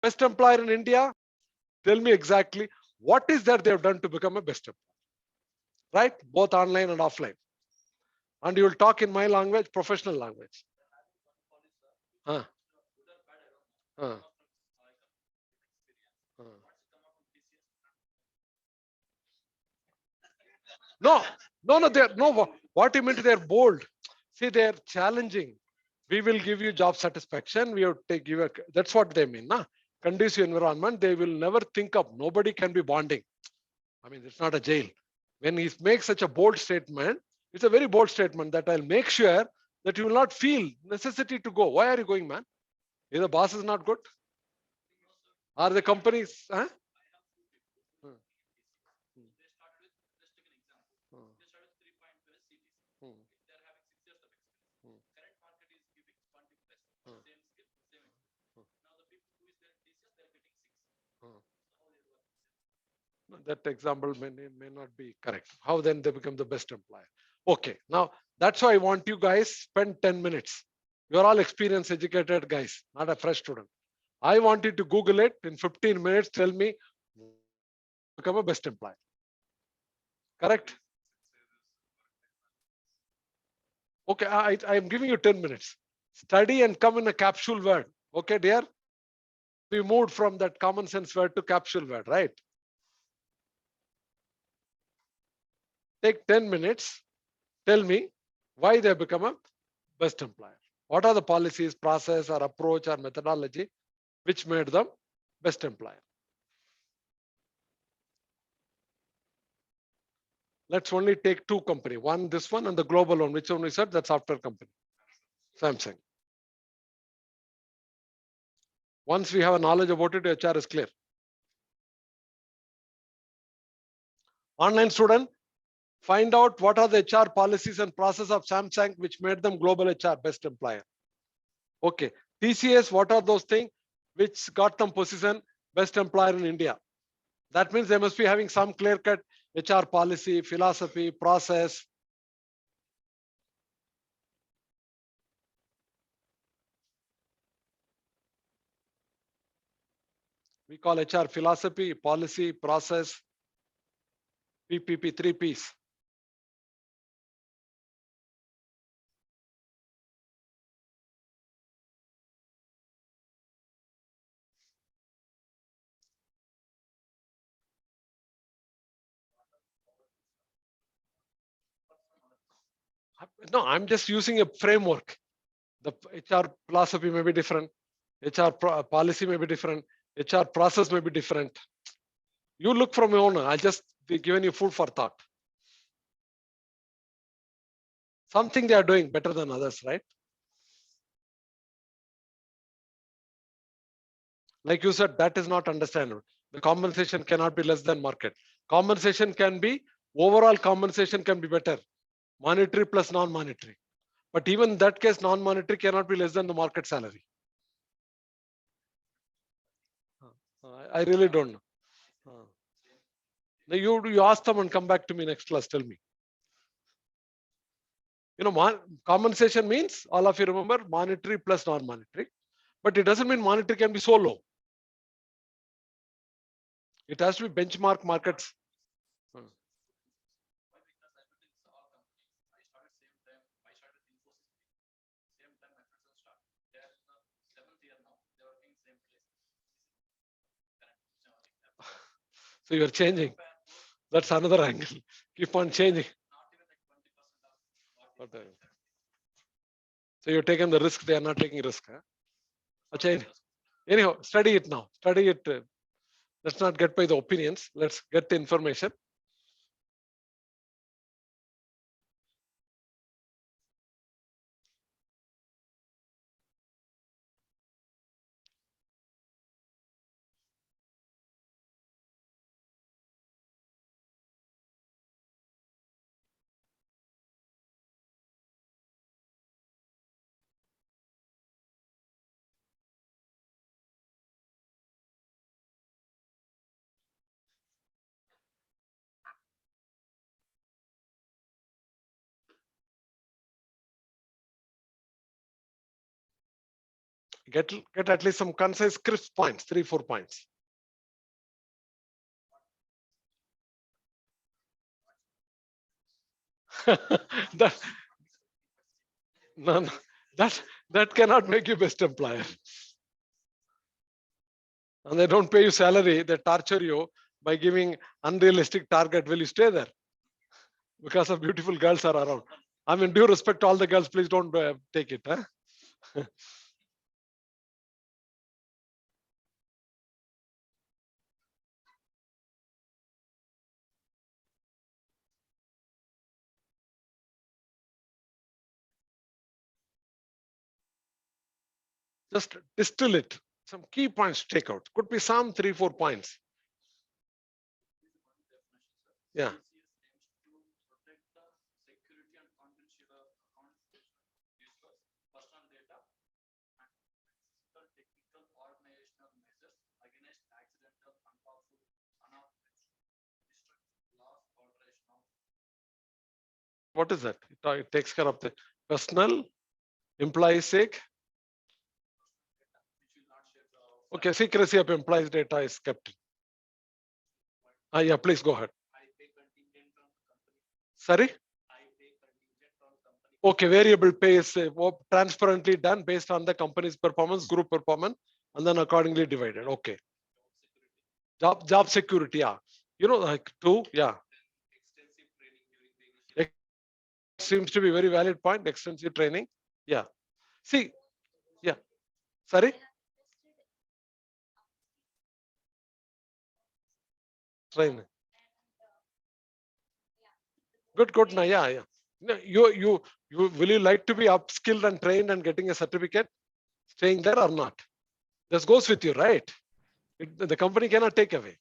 Best employer in India? Tell me exactly what is that they have done to become a best employer, right? Both online and offline. And you will talk in my language, professional language. Huh. Huh. Huh. No, no, they're no. What you meant? They're bold. See, they're challenging. We will give you job satisfaction. We have to give a. That's what they mean, na? Conducive environment. They will never think of. Nobody can be bonding. I mean, it's not a jail. When he makes such a bold statement, it's a very bold statement that I'll make sure that you will not feel necessity to go. Why are you going, man? Is the boss is not good? Are the companies? Huh? Hmm. Hmm. Hmm. Hmm. Hmm. Hmm. No, that example may not be correct. How then they become the best employer? Okay, now that's why I want you guys spend 10 minutes. You're all experienced, educated guys, not a fresh student. I want you to Google it in 15 minutes. Tell me, become a best employer. Correct? Okay, I am giving you 10 minutes. Study and come in a capsule word. Okay, dear? We moved from that common sense word to capsule word, right? Take 10 minutes. Tell me why they become a best employer. What are the policies, process, or approach, or methodology which made them best employer? Let's only take two company. One, this one, and the global one. Which one we said? That software company. Samsung. Once we have a knowledge about it, HR is clear. Online student, find out what are the HR policies and process of Samsung which made them global HR best employer. Okay. TCS, what are those things which got them position best employer in India? That means they must be having some clear-cut HR policy, philosophy, process. We call HR philosophy, policy, process, PPP, 3Ps. No, I'm just using a framework. The HR philosophy may be different. HR policy may be different. HR process may be different. You look from your own. I'll just be giving you food for thought. Something they are doing better than others, right? Like you said, that is not understandable. The compensation cannot be less than market. Compensation can be, overall compensation can be better. Monetary plus non-monetary. But even in that case, non-monetary cannot be less than the market salary. I really don't know. Now you ask them and come back to me next class. Tell me. Compensation means, all of you remember, monetary plus non-monetary. But it doesn't mean monetary can be so low. It has to be benchmark markets. So you're changing. That's another angle. Keep on changing. So you're taking the risk, they are not taking risk. Huh? Anyhow, study it now. Study it. Let's not get by the opinions. Let's get the information. Get at least some concise, crisp points, 3-4 points. that, no, that cannot make you best employer. And they don't pay you salary, they torture you by giving unrealistic target. Will you stay there? Because of beautiful girls are around. I mean, due respect to all the girls, please don't take it. Huh? Just distill it. Some key points to take out. Could be some 3-4 points. Yeah. What is that? It takes care of the personal, employee sake. Okay, secrecy of employees' data is kept. Yeah, please go ahead. Sorry? Okay, variable pay is transparently done based on the company's performance, group performance, and then accordingly divided. Okay. Job security, yeah. You know, like yeah. Seems to be very valid point. Extensive training. Yeah. See, yeah. Sorry. Train. Good. Now, yeah. No, you will you like to be upskilled and trained and getting a certificate, staying there or not? This goes with you, right? The company cannot take away.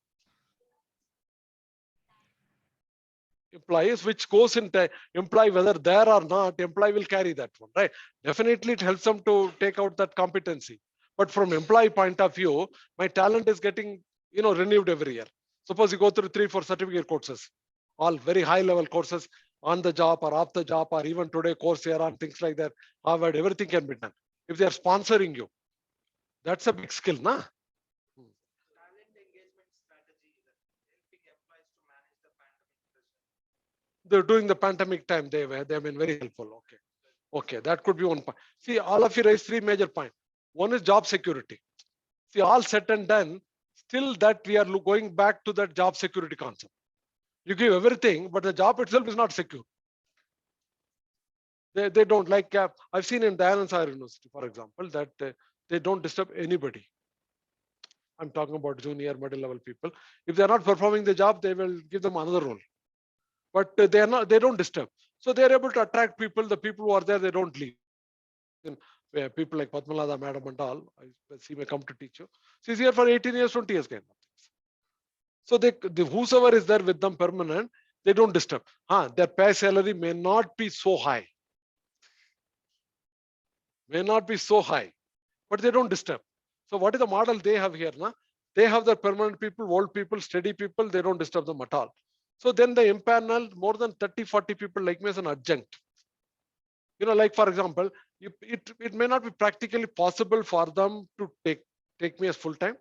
Employees, which goes into employee, whether there or not, employee will carry that one, right? Definitely, it helps them to take out that competency. But from employee point of view, my talent is getting, renewed every year. Suppose you go through 3-4 certificate courses, all very high level courses on the job or off the job, or even today Coursera and things like that. Harvard, everything can be done. If they are sponsoring you, that's a big skill, nah? They're doing the pandemic time. They've been very helpful. Okay, that could be one point. See, all of you raised 3 major points. One is job security. See, all said and done, still that we are going back to that job security concept. You give everything, but the job itself is not secure. They don't like. I've seen in Dayanand Sagar University, for example, that they don't disturb anybody. I'm talking about junior, middle level people. If they're not performing the job, they will give them another role. But they are not. They don't disturb. So they're able to attract people. The people who are there, they don't leave. Where people like Padmalada Madam and all, she may come to teach you. She's here for 18 years, 20 years, kind of things. So whosoever is there with them permanent, they don't disturb. Their pay salary may not be so high. But they don't disturb. So what is the model they have here? They have the permanent people, old people, steady people, they don't disturb them at all. So then they impanel more than 30, 40 people like me as an adjunct. Like for example, it may not be practically possible for them to take me as full-time.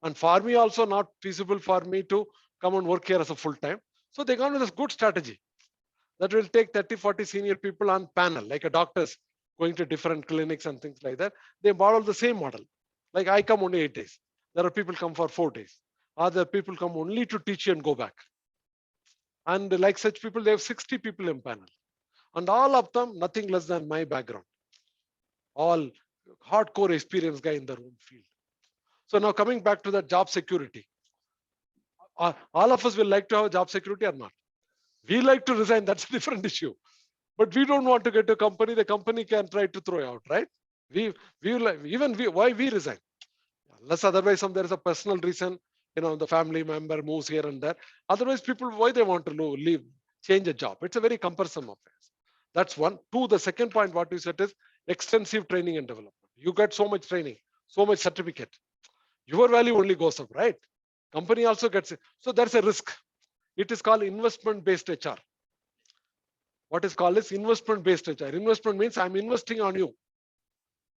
And for me also not feasible for me to come and work here as a full-time. So they gone with this good strategy that will take 30, 40 senior people on panel, like a doctors going to different clinics and things like that. They model the same model. Like I come only 8 days. There are people come for 4 days. Other people come only to teach you and go back. And like such people, they have 60 people in panel. And all of them, nothing less than my background. All hardcore experienced guy in their own field. So now coming back to that job security. All of us will like to have job security or not. We like to resign, that's a different issue. But we don't want to get a company, the company can try to throw you out, right? Why we resign? Unless otherwise there is a personal reason, the family member moves here and there. Otherwise, people, why they want to leave, change a job? It's a very cumbersome affair. That's one. Two, the second point, what you said is extensive training and development. You get so much training, so much certificate. Your value only goes up, right? Company also gets it. So there's a risk. It is called investment-based HR. What is called is investment-based HR. Investment means I'm investing on you.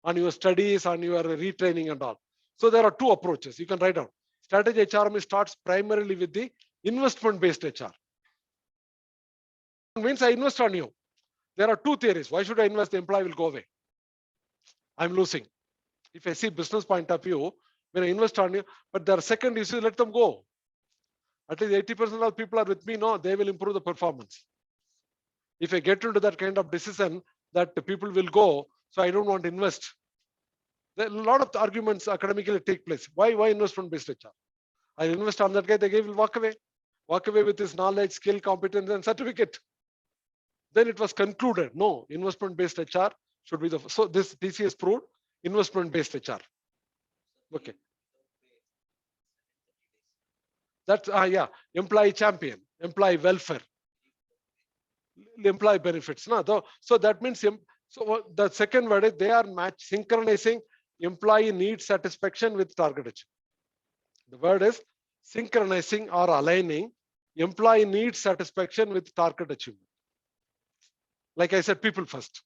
on your studies, on your retraining and all. So there are two approaches. You can write down. Strategy HRM starts primarily with the investment-based HR. It means I invest on you. There are two theories. Why should I invest? The employee will go away. I'm losing. If I see business point of view, when I invest on you, but the second issue, let them go. At least 80% of people are with me. No, they will improve the performance. If I get into that kind of decision that the people will go, so I don't want to invest. There are a lot of arguments academically take place. Why investment-based HR? I invest on that guy, the guy will walk away with his knowledge, skill, competence, and certificate. Then it was concluded, no, investment-based HR should be the, so this TCS proved investment-based HR. Okay. That's, yeah, employee champion, employee welfare, employee benefits. No, so that means, so the second word is they are synchronizing employee need satisfaction with target achievement. The word is synchronizing or aligning employee need satisfaction with target achievement. Like I said, people first.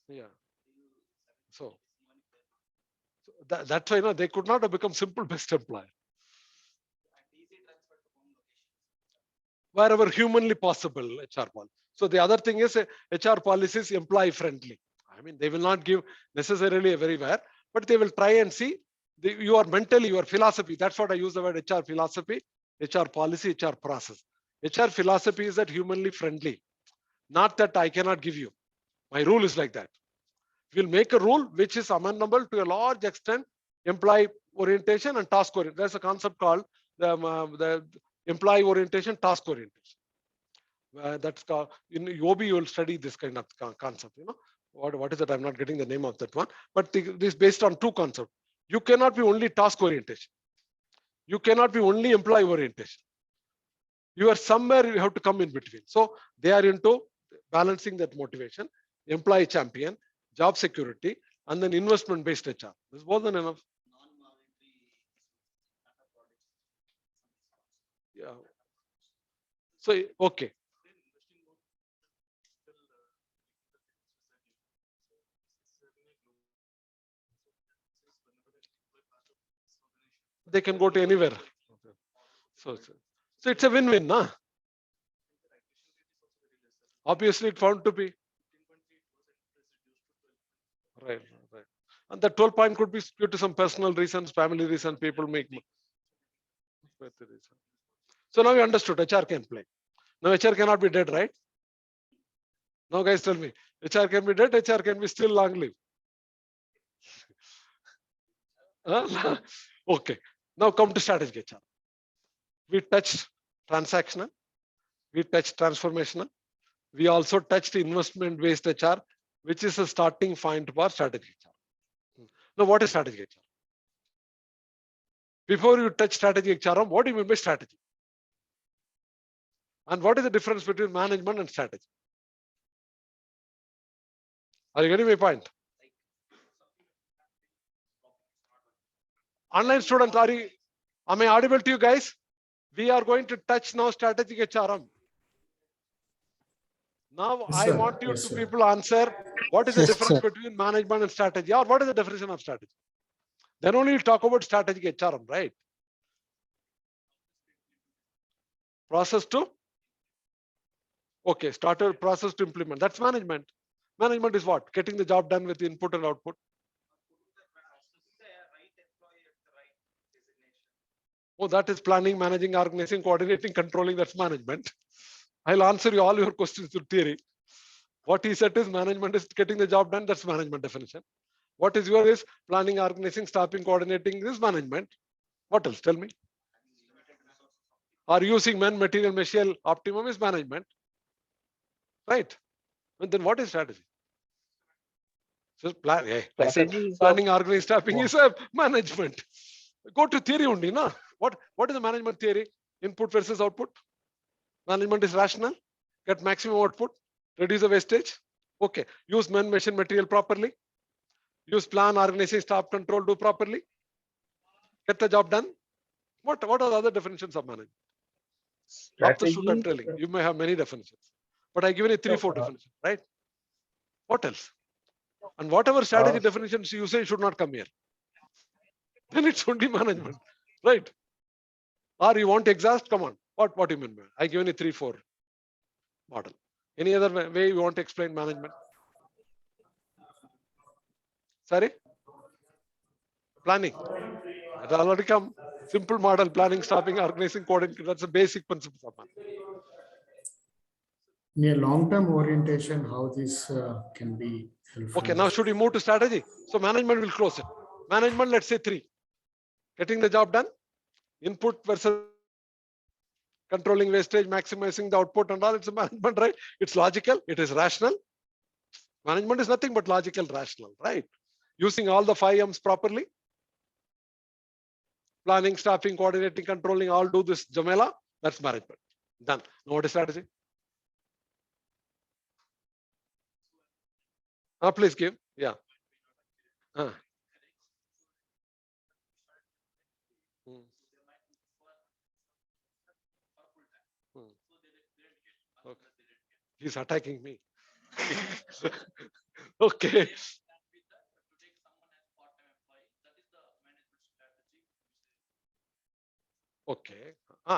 Yeah. So that's why they could not have become simple best employer. Wherever humanly possible, HR policy. So the other thing is HR policy is employee friendly. I mean, they will not give necessarily everywhere, but they will try and see your mentally, your philosophy. That's what I use the word HR philosophy, HR policy, HR process. HR philosophy is that humanly friendly, not that I cannot give you. My rule is like that. We'll make a rule which is amenable to a large extent employee orientation and task orientation. There's a concept called the employee orientation, task orientation. That's called, in OB you will study this kind of concept. What is it? I'm not getting the name of that one, but this is based on two concepts. You cannot be only task orientation. You cannot be only employee orientation. You are somewhere, you have to come in between. So they are into balancing that motivation, employee champion, job security, and then investment based HR. This is more than enough. Yeah. So okay. They can go to anywhere. So it's a win-win, nah? Obviously, it found to be. Right. And the 12 point could be due to some personal reasons, family reasons, people make. So now you understood HR can play. Now HR cannot be dead, right? Now guys tell me, HR can be dead, HR can be still long live. Okay. Now come to strategic HR. We touched transactional, we touched transformational, we also touched investment-based HR, which is a starting point for strategic HR. Now, what is strategic HR? Before you touch strategic HR, what do you mean by strategy? And what is the difference between management and strategy? Are you getting my point? Online students, am I audible to you guys? We are going to touch now strategic HRM. Now yes, I want you to people answer what is the difference between management and strategy, or what is the definition of strategy? Then only we'll talk about strategic HRM, right? Process to? Okay, starter process to implement. That's management. Management is what? Getting the job done with input and output. Oh, that is planning, managing, organizing, coordinating, controlling. That's management. I'll answer you all your questions through theory. What he said is management is getting the job done. That's management definition. What is yours is planning, organizing, staffing, coordinating. This is management. What else? Tell me. Are using men, material, machine, optimum is management. Right. And then what is strategy? So I said planning, organizing, staffing is a management. Go to theory only, no? What is the management theory? Input versus output. Management is rational. Get maximum output. Reduce the wastage. Okay. Use men, machine, material properly. Use plan, organizing, staff control, do properly. Get the job done. What are the other definitions of management? Not the shoot I'm telling. You may have many definitions. But I given you 3-4 definitions, right? What else? And whatever strategy definitions you say should not come here. Then it's only management, right? Or you want to exhaust? Come on. What do you mean by it? I given you 3-4 model. Any other way you want to explain management? Sorry? Planning. It already come. Simple model, planning, stopping, organizing, coordinating. That's the basic principles of management. In a long-term orientation, how this can be helpful? Okay, now should we move to strategy? So management will close it. Management, let's say 3. Getting the job done. Input versus controlling wastage, maximizing the output and all. It's a management, right? It's logical. It is rational. Management is nothing but logical, rational, right? Using all the 5 M's properly. Planning, staffing, coordinating, controlling, all do this Jamela. That's management. Done. Now what is strategy? Please give. Yeah. Hmm. Okay. He's attacking me. Okay. Okay.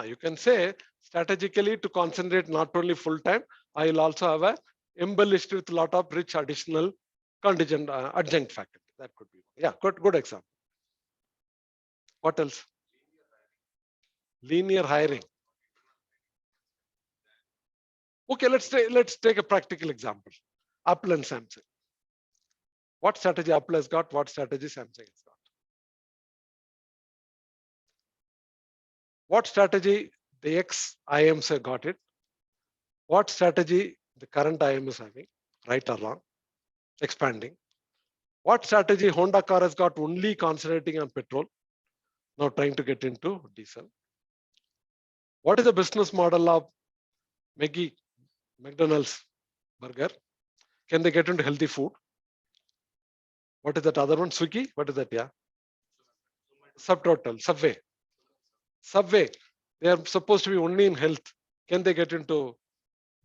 You can say strategically to concentrate not only full time, I will also have a embellished with a lot of rich additional contingent adjunct faculty. That could be. Yeah, good example. What else? Linear hiring. Okay, let's take a practical example. Apple and Samsung. What strategy Apple has got? What strategy Samsung has got? What strategy the ex-IMs have got it? What strategy the current IM is having, right or wrong, expanding? What strategy Honda car has got, only concentrating on petrol, now trying to get into diesel? What is the business model of McDonald's burger? Can they get into healthy food? What is that other one? Swiggy? What is that? Yeah. Subtotal. Subway. They are supposed to be only in health. Can they get into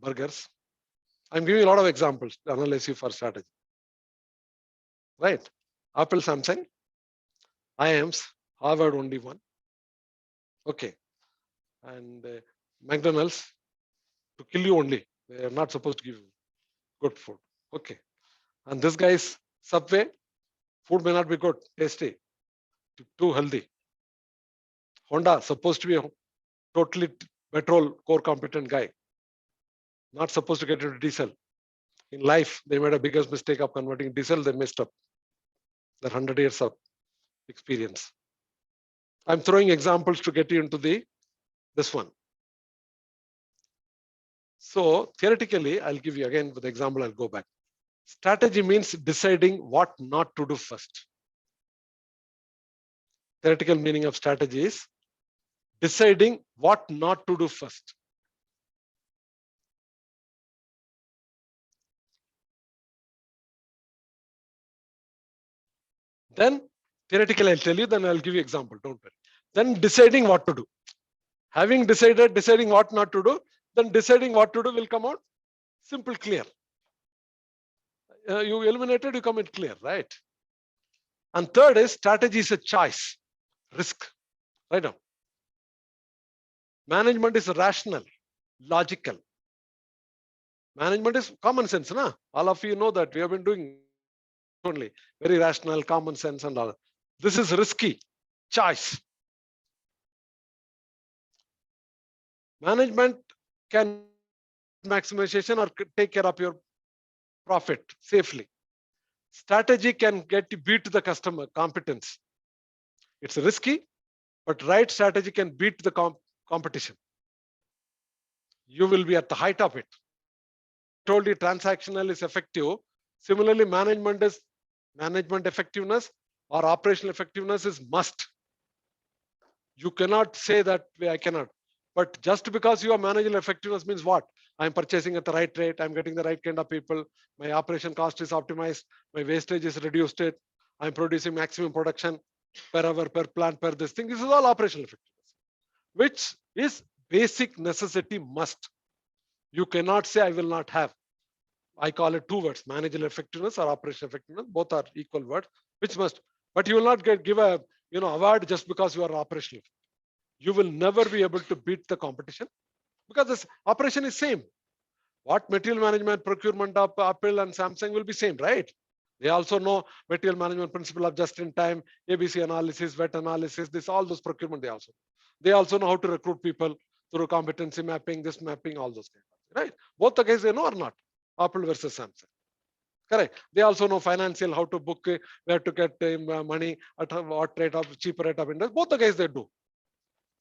burgers? I'm giving a lot of examples to analyze you for strategy. Right? Apple, Samsung, IMs, Harvard only one. Okay. And McDonald's to kill you only. They are not supposed to give you good food. Okay. And this guy's Subway, food may not be good, tasty, too healthy. Honda, supposed to be a totally petrol core competent guy. Not supposed to get into diesel. In life, they made a biggest mistake of converting diesel, they messed up. Their 100 years of experience. I'm throwing examples to get you into this one. So theoretically, I'll give you again with the example, I'll go back. Strategy means deciding what not to do first. Theoretical meaning of strategy is deciding what not to do first. Then theoretically, I'll tell you, then I'll give you example, don't worry. Then deciding what to do. Having deciding what not to do, then deciding what to do will come out simple, clear. You eliminated, you come in clear, right? And third is strategy is a choice, risk, right now. Management is rational, logical. Management is common sense, na? All of you know that we have been doing only very rational, common sense and all. This is risky, choice. Management can maximization or take care of your profit safely. Strategy can get you beat the customer competence. It's risky, but right strategy can beat the competition. You will be at the height of it. I told you transactional is effective. Similarly, management effectiveness or operational effectiveness is must. You cannot say that way, I cannot. But just because you are managing effectiveness means what? I'm purchasing at the right rate. I'm getting the right kind of people. My operation cost is optimized. My wastage is reduced. I'm producing maximum production per hour, per plant, per this thing. This is all operational effectiveness, which is basic necessity must. You cannot say I will not have. I call it two words: managerial effectiveness or operational effectiveness. Both are equal words, which must. But you will not give a award just because you are operational. You will never be able to beat the competition because this operation is same. What material management, procurement of Apple and Samsung will be same, right? They also know material management principle of just in time, ABC analysis, wet analysis, this all those procurement they also know how to recruit people through competency mapping, this mapping, all those things, right? Both the guys they know or not? Apple versus Samsung. Correct. They also know financial, how to book, where to get money at what rate of cheaper rate of interest. Both the guys they do.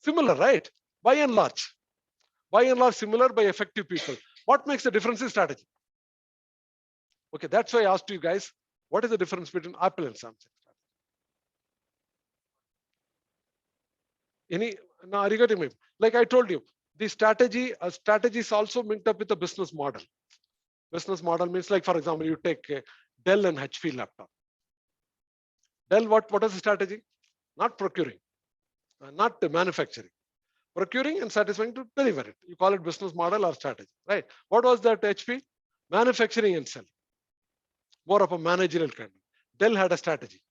Similar, right? By and large. By and large, similar by effective people. What makes the difference in strategy? Okay, that's why I asked you guys, what is the difference between Apple and Samsung? Now, like I told you, the strategy is also linked up with the business model. Business model means, like, for example, you take Dell and HP laptop. Dell, what is the strategy? Not procuring, not manufacturing. Procuring and satisfying to deliver it. You call it business model or strategy, right? What was that HP? Manufacturing and selling. More of a managerial kind. Dell had a strategy.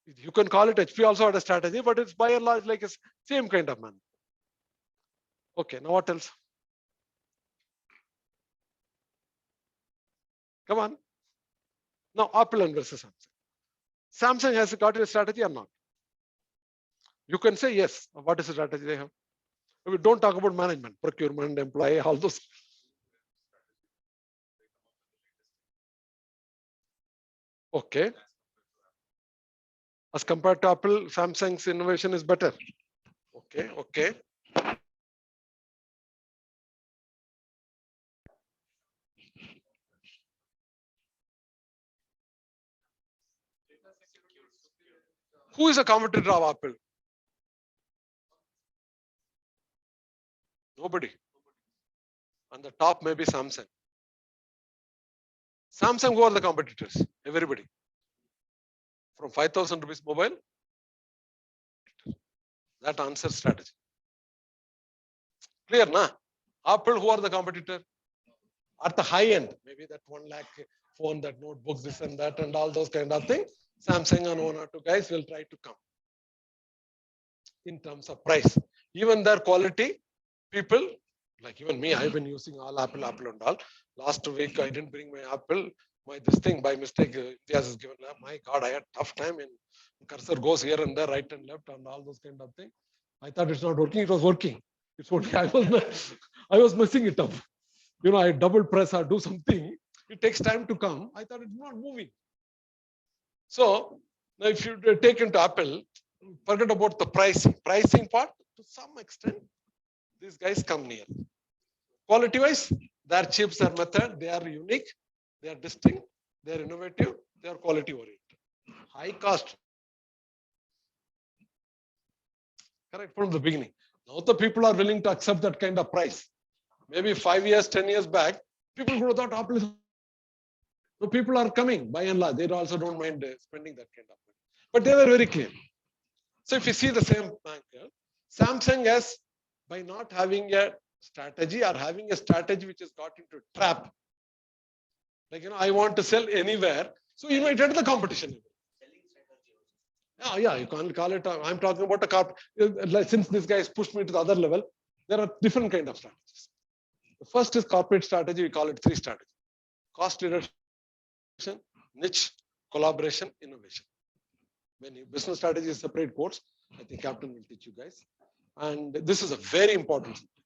You can call it HP also had a strategy, but it's by and large like a same kind of man. Okay, now what else? Come on. Now Apple and versus Samsung. Samsung has got a strategy or not? You can say yes. What is the strategy they have? We don't talk about management, procurement, employee, all those. Okay. As compared to Apple, Samsung's innovation is better. Okay, okay. Who is a competitor of Apple? Nobody. On the top, maybe Samsung. Samsung, who are the competitors? Everybody. From 5,000 rupees mobile, that answers strategy. Clear, na? Apple, who are the competitor? At the high end, maybe that 1 lakh phone, that notebooks, this and that, and all those kind of things. Samsung and one or two guys will try to come. In terms of price, even their quality, people, like even me, I've been using all Apple and all. Last week, I didn't bring my Apple. This thing by mistake, Imtiaz is given. My God, I had tough time. And cursor goes here and there, right and left, and all those kind of things. I thought it's not working. It was working. It's only I was messing it up. I double press or do something. It takes time to come. I thought it's not moving. So now, if you take into Apple, forget about the pricing part. To some extent, these guys come near. Quality-wise, their chips, their method, they are unique. They are distinct, they are innovative, they are quality oriented. High cost. Correct, from the beginning. Now the people are willing to accept that kind of price. Maybe 5 years, 10 years back, people would have thought Apple is. So people are coming by and large. They also don't mind spending that kind of money. But they were very clear. So if you see the same angle, Samsung has, by not having a strategy or having a strategy which has got into a trap. Like, I want to sell anywhere. So you might enter the competition. Yeah, you can't call it. I'm talking about a car. Since this guy has pushed me to the other level, there are different kind of strategies. The first is corporate strategy. We call it 3 strategies: cost reduction, niche, collaboration, innovation. When business strategy is separate course, I think Captain will teach you guys. And this is a very important subject.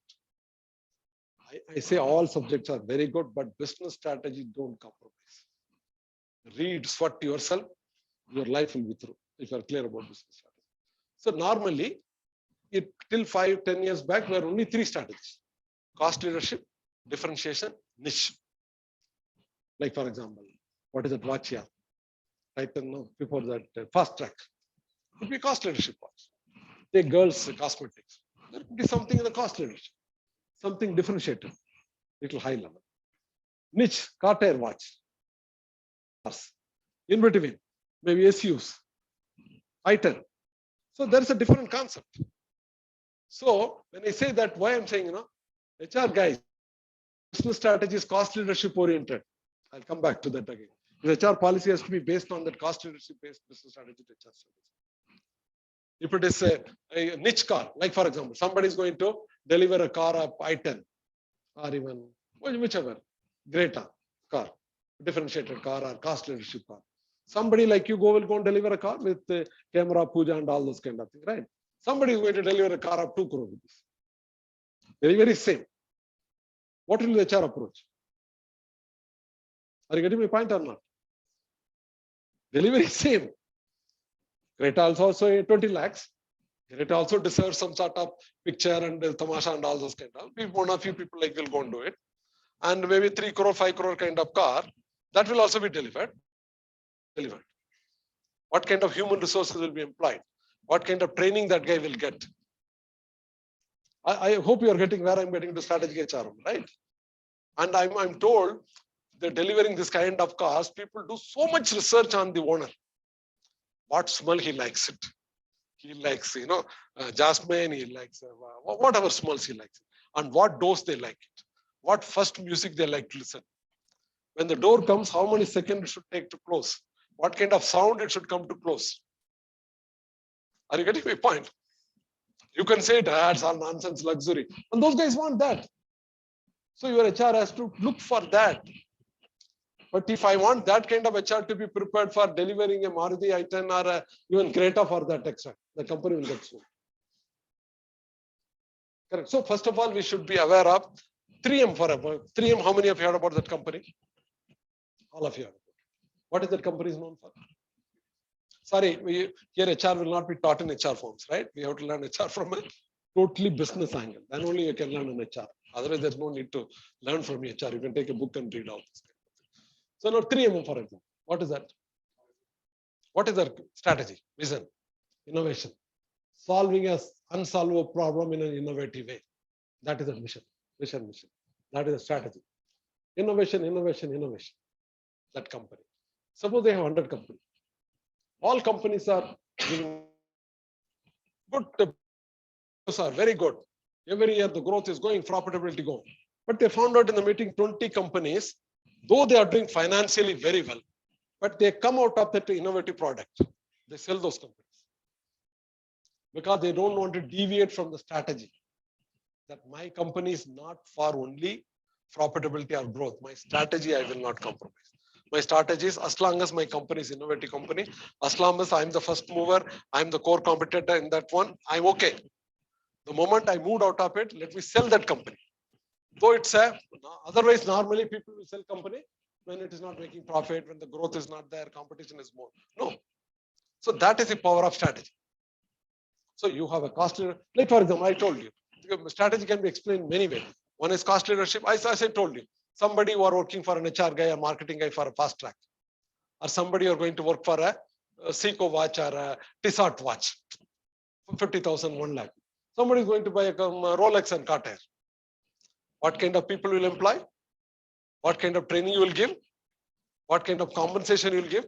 I say all subjects are very good, but business strategy don't compromise. Read, sweat yourself, your life will be through if you are clear about business strategy. So normally, till 5-10 years back, there were only 3 strategies: cost leadership, differentiation, niche. Like, for example, what is it? Watch here. Right now, before that, fast track. It would be cost leadership watch. Take girls' cosmetics. There could be something in the cost leadership. Something differentiated, little high level. Niche, car tire watch. In between, maybe SUs, item. So there's a different concept. So when I say that, why I'm saying, HR guys, business strategy is cost leadership oriented. I'll come back to that again. The HR policy has to be based on that cost leadership based business strategy to HR strategy. If it is a niche car, like for example, somebody is going to deliver a car of i10 or even whichever, Greta car, differentiated car or cost leadership car. Somebody like you will go and deliver a car with camera, puja and all those kind of things, right? Somebody is going to deliver a car of 2 crore rupees. Very same. What will the HR approach? Are you getting my point or not? Delivery same. Greta also 20 lakhs. Greta also deserves some sort of picture and tamasha and all those kind of. One or few people like will go and do it. And maybe 3 crore, 5 crore kind of car, that will also be delivered. What kind of human resources will be employed? What kind of training that guy will get? I hope you are getting where I'm getting to strategic HR, right? And I'm told that delivering this kind of cars, people do so much research on the owner. What smell he likes it. He likes, jasmine, he likes whatever smells he likes. And what dose they like it. What first music they like to listen. When the door comes, how many seconds it should take to close? What kind of sound it should come to close? Are you getting my point? You can say that's all nonsense luxury. And those guys want that. So your HR has to look for that. But if I want that kind of HR to be prepared for delivering a Maruti i10 or even Greta for that extra, the company will get sued. Correct. So first of all, we should be aware of 3M forever. 3M, how many of you heard about that company? All of you. What is that company is known for? Sorry, here HR will not be taught in HR forms, right? We have to learn HR from a totally business angle. Then only you can learn in HR. Otherwise, there's no need to learn from HR. You can take a book and read all this. So now 3M, for example, what is that? What is their strategy, vision, innovation? Solving an unsolvable problem in an innovative way. That is a mission. That is a strategy. Innovation. That company. Suppose they have 100 companies. All companies are giving good, are very good. Every year the growth is going, profitability going. But they found out in the meeting 20 companies, though they are doing financially very well, but they come out of that innovative product. They sell those companies because they don't want to deviate from the strategy that my company is not for only profitability or growth. My strategy, I will not compromise. My strategy is as long as my company is innovative company, as long as I'm the first mover, I'm the core competitor in that one, I'm okay. The moment I moved out of it, let me sell that company. Though it's otherwise normally people will sell company when it is not making profit, when the growth is not there, competition is more. No. So that is the power of strategy. So you have a cost leader. Like for example, I told you, strategy can be explained many ways. One is cost leadership. As I told you, somebody who are working for an HR guy or marketing guy for a fast track, or somebody who are going to work for a Seiko watch or a Tissot watch, 50,000, 1 lakh. Somebody is going to buy a Rolex and Cartier. What kind of people will employ? What kind of training you will give? What kind of compensation you will give?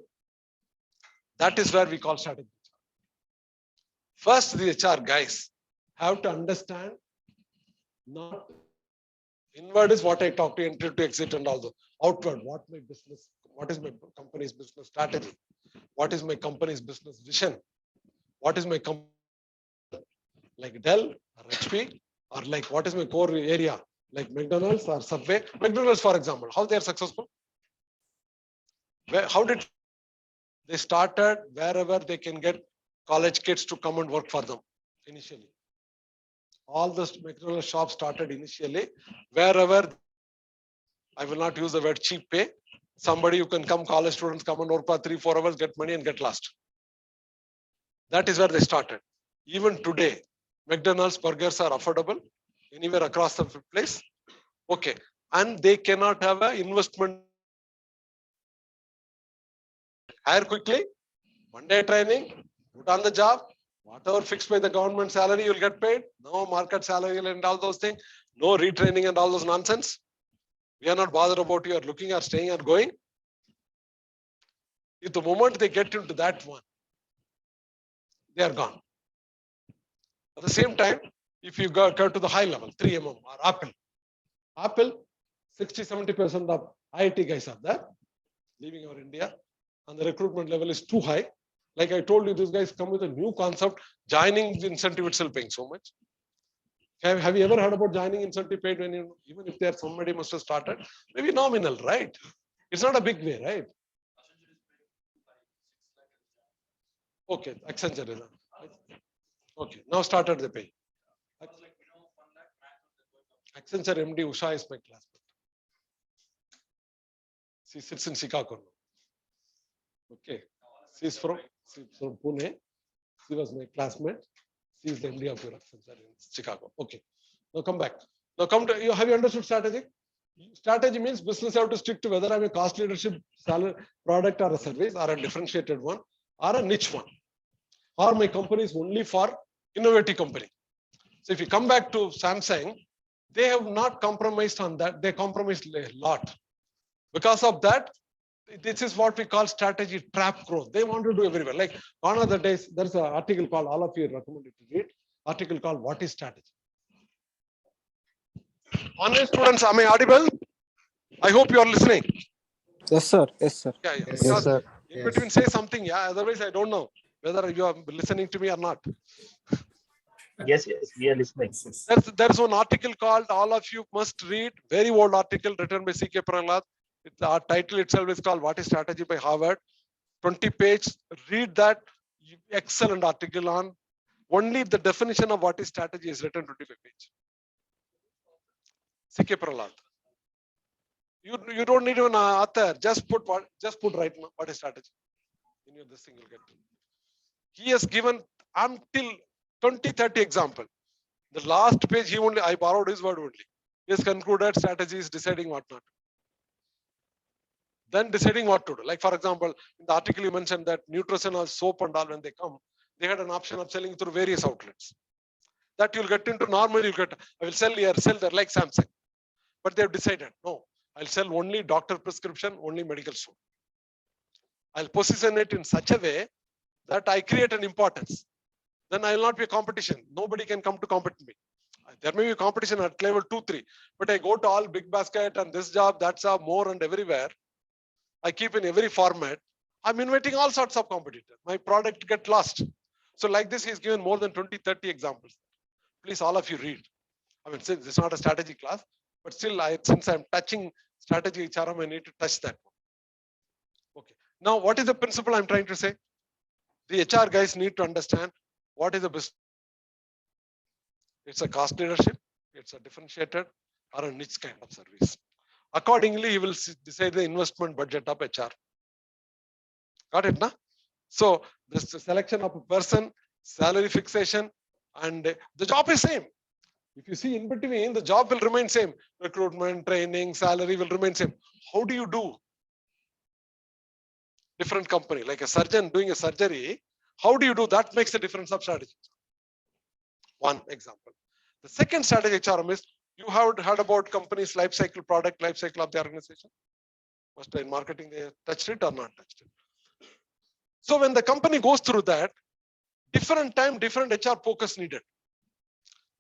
That is where we call strategy. First, the HR guys have to understand not inward is what I talk to, enter to exit and all that. Outward, what is my company's business strategy? What is my company's business vision? What is my company like Dell or HP, or like what is my core area like McDonald's or Subway? McDonald's, for example, how they are successful? How did they started wherever they can get college kids to come and work for them initially. All the McDonald's shops started initially wherever, I will not use the word cheap pay. Somebody you can come, college students come and work for 3-4 hours, get money and get lost. That is where they started. Even today, McDonald's burgers are affordable anywhere across the place. Okay. And they cannot have an investment. Hire quickly, 1 day training, put on the job, whatever fixed by the government salary, you'll get paid. No market salary and all those things. No retraining and all those nonsense. We are not bothered about you are looking or staying or going. If the moment they get into that one, they are gone. At the same time, if you go to the high level, 3M or Apple, 60-70% of IIT guys are there, leaving our India, and the recruitment level is too high. Like I told you, these guys come with a new concept. Joining incentive itself paying so much. Have you ever heard about joining incentive paid when you, even if there's somebody must have started, maybe nominal, right? It's not a big way, right? Okay, Accenture is. Okay, now started the pay. Accenture MD Usha is my classmate. She sits in Chicago. Okay, she's from Pune. She was my classmate. She is the MD of your Accenture in Chicago. Okay, now come back. Now come to you. Have you understood strategy? Strategy means business have to stick to whether I'm a cost leadership product or a service or a differentiated one or a niche one. Or my company is only for innovative company. So if you come back to Samsung, they have not compromised on that. They compromised a lot. Because of that, this is what we call strategy trap growth. They want to do everywhere. Like one of the days, there's an article called, all of you recommended to read, article called What is Strategy? Online students, am I audible? I hope you are listening. Yes, sir. Yes, sir. Yeah, yeah. Yes, Yes, sir. In between, say something. Yeah, otherwise, I don't know whether you are listening to me or not. Yes, we are listening. There's one article called, all of you must read, very old article written by C.K. Prahlad. Our title itself is called What is Strategy by Harvard. 20 page, read that. Excellent article on only the definition of what is strategy is written 25 page. C.K. Prahlad. You don't need an author. Just put right now what is strategy. In your this thing you'll get. He has given until 20-30 example. The last page I borrowed his word only. He has concluded strategy is deciding what not to do. Then deciding what to do. Like for example, in the article you mentioned that Nutritional soap and all when they come, they had an option of selling through various outlets. That you'll get into normal, I will sell here, sell there like Samsung. But they've decided, no, I'll sell only doctor prescription, only medical store. I'll position it in such a way that I create an importance. Then I will not be a competition. Nobody can come to compete with me. There may be a competition at level 2-3, but I go to all big basket and this job, that job, more and everywhere. I keep in every format. I'm inviting all sorts of competitors. My product get lost. So like this, he's given more than 20-30 examples. Please, all of you read. I mean, since it's not a strategy class, but still, since I'm touching strategy HRM, I need to touch that one. Okay. Now, what is the principle I'm trying to say? The HR guys need to understand what is the business. It's a cost leadership, it's a differentiated or a niche kind of service. Accordingly, he will decide the investment budget of HR. Got it, na? So this selection of a person, salary fixation, and the job is same. If you see in between, the job will remain same. Recruitment, training, salary will remain same. How do you do? Different company, like a surgeon doing a surgery, how do you do? That makes the difference of strategy. One example. The second strategy HRM is, you have heard about companies' life cycle, product life cycle of the organization. Must in marketing they touched it or not touched it. So when the company goes through that, different time, different HR focus needed.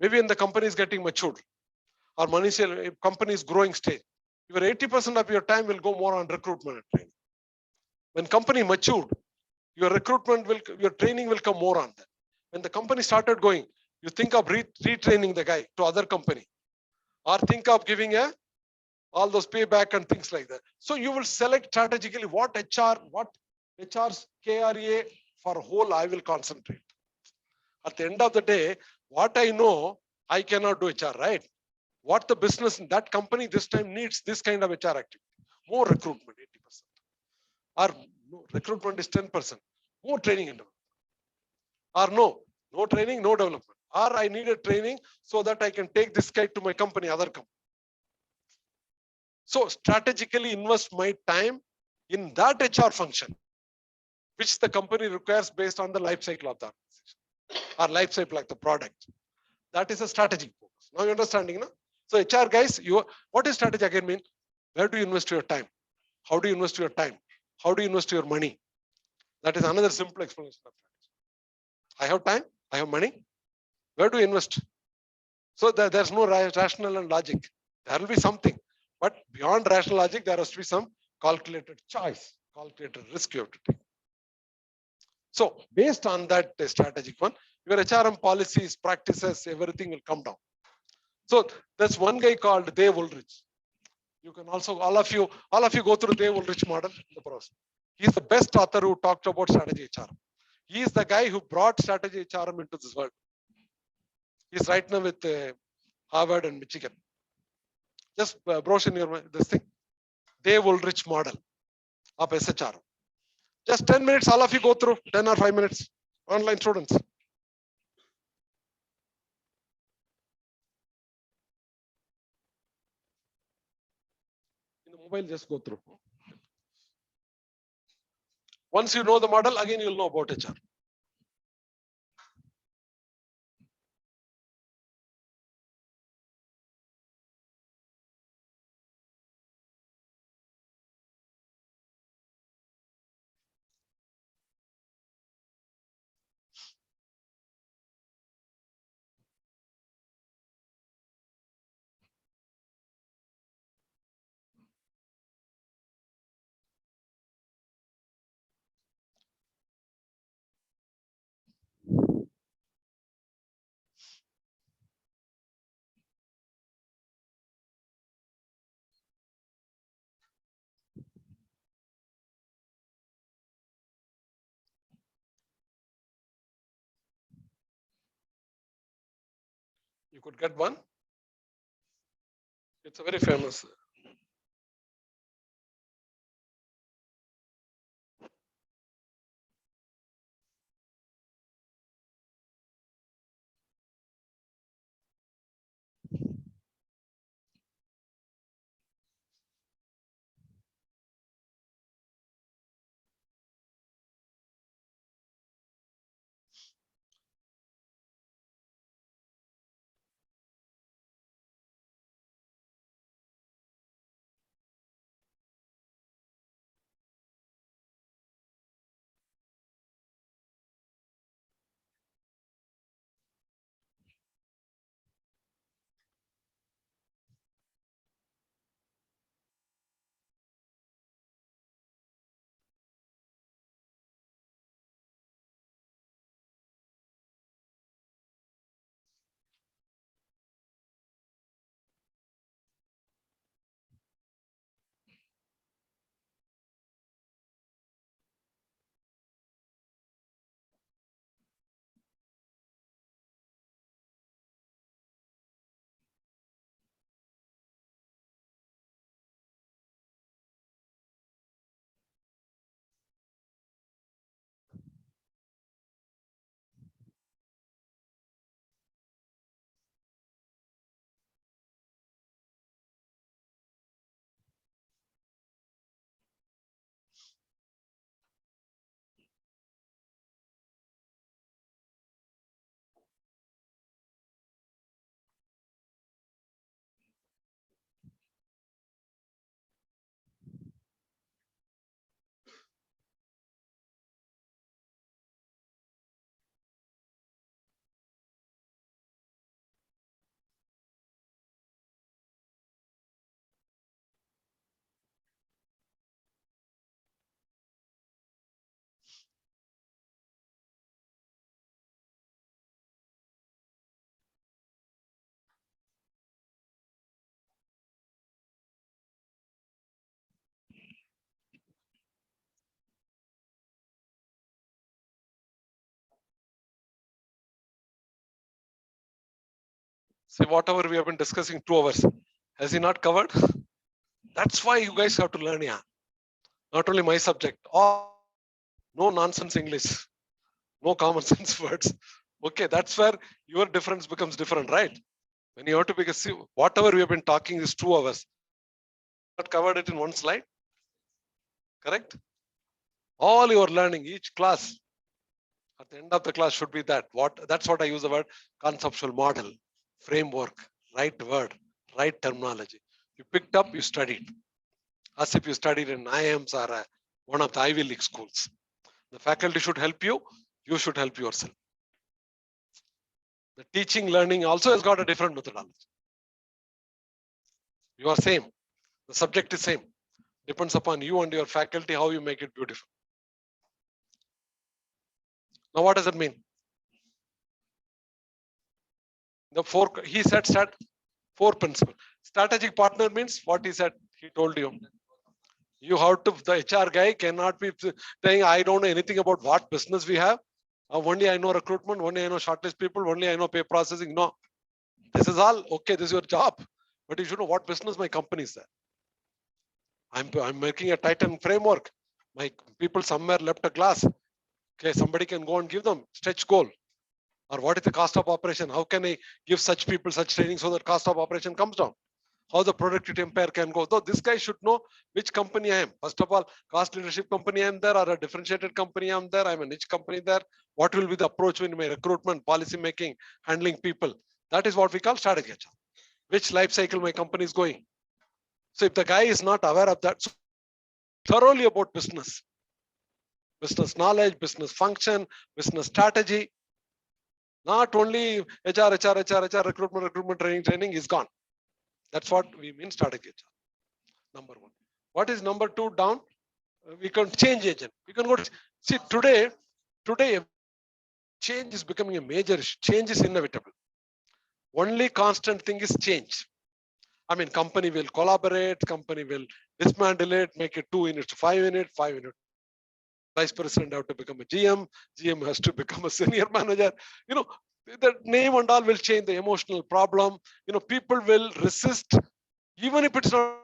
Maybe when the company is getting matured, or company is growing stage, your 80% of your time will go more on recruitment and training. When company matured, your training will come more on that. When the company started going, you think of retraining the guy to other company, or think of giving all those payback and things like that. So you will select strategically what HR's KRA for whole I will concentrate. At the end of the day, what I know, I cannot do HR, right? What the business in that company this time needs, this kind of HR activity. More recruitment, 80%. Or no, recruitment is 10%. More training and development. Or no training, no development. Or I need a training so that I can take this guy to my company, other company. So strategically invest my time in that HR function, which the company requires based on the life cycle of the organization, or life cycle like the product. That is a strategic focus. Now you're understanding, no? So HR guys, what is strategy again mean? Where do you invest your time? How do you invest your time? How do you invest your money? That is another simple explanation of strategy. I have time, I have money. Where do you invest? So there's no rational and logic. There will be something. But beyond rational logic, there has to be some calculated choice, calculated risk you have to take. So based on that strategic one, your HRM policies, practices, everything will come down. So there's one guy called Dave Ulrich. You can also, all of you go through Dave Ulrich model in the process. He's the best author who talked about strategy HRM. He is the guy who brought strategy HRM into this world. He's right now with Harvard and Michigan. Just browse in your mind, this thing. Dave Ulrich model of SHRM. Just 10 minutes, all of you go through, 10 or 5 minutes. Online students. In the mobile, just go through. Once you know the model, again you'll know about HR. You could get one. It's a very famous. See, whatever we have been discussing 2 hours, has he not covered? That's why you guys have to learn, yeah. Not only my subject, all no nonsense English, no common sense words. Okay, that's where your difference becomes different, right? When you have to be, see, whatever we have been talking is 2 hours. Not covered it in one slide, correct? All your learning, each class, at the end of the class should be that. That's what I use the word conceptual model, framework, right word, right terminology. You picked up, you studied. As if you studied in IIMs or one of the Ivy League schools. The faculty should help you, you should help yourself. The teaching learning also has got a different methodology. You are same. The subject is same. Depends upon you and your faculty, how you make it beautiful. Now, what does it mean? He said four principle. Strategic partner means what he said, he told you. You have to, the HR guy cannot be saying, I don't know anything about what business we have. Only I know recruitment, only I know shortlist people, only I know pay processing. No, this is all, okay, this is your job. But you should know what business my company is there. I'm making a Titan framework. My people somewhere left a class. Okay, somebody can go and give them stretch goal. Or what is the cost of operation? How can I give such people such training so that cost of operation comes down? How the productivity empire can go. Though this guy should know which company I am. First of all, cost leadership company I am there, or a differentiated company I am there. I'm a niche company there. What will be the approach in my recruitment, policy making, handling people? That is what we call strategy HR. Which life cycle my company is going. So if the guy is not aware of that, so thoroughly about business knowledge, business function, business strategy, not only HR, recruitment, training is gone. That's what we mean strategy HR. Number one. What is number two down? We can change agent. We can go to, see today change is becoming a major issue. Change is inevitable. Only constant thing is change. I mean, company will collaborate, company will dismantle it, make it 2 units to 5 units, 5 units. Vice president have to become a GM has to become a senior manager. The name and all will change, the emotional problem. People will resist, even if it's not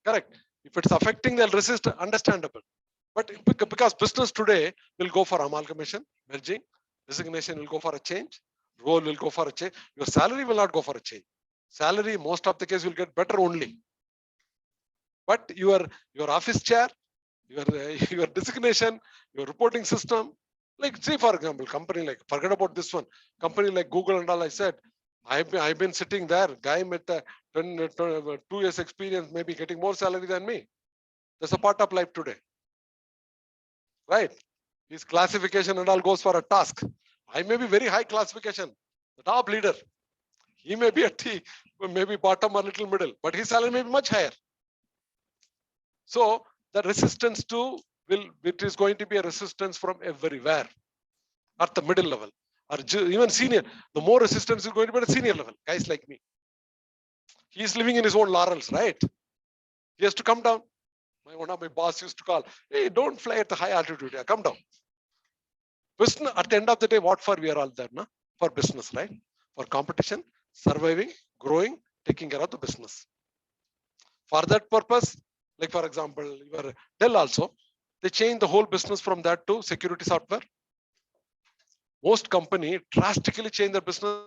correct. If it's affecting, they'll resist, understandable. But because business today will go for amalgamation, merging, designation will go for a change, role will go for a change. Your salary will not go for a change. Salary, most of the case, will get better only. But your office chair, your designation, your reporting system, like say for example, company like, forget about this one, company like Google and all, I said, I've been sitting there, guy with 2 years experience, maybe getting more salary than me. That's a part of life today. Right? His classification and all goes for a task. I may be very high classification, the top leader. He may be at the maybe bottom or little middle, but his salary may be much higher. So the resistance to it is going to be a resistance from everywhere at the middle level or even senior. The more resistance is going to be at a senior level, guys like me. He is living in his own laurels, right? He has to come down. One of my boss used to call, hey, don't fly at the high altitude, come down. Business, at the end of the day, what for we are all there, na? For business, right? For competition, surviving, growing, taking care of the business. For that purpose, like for example, your Dell also, they changed the whole business from that to security software. Most company drastically change their business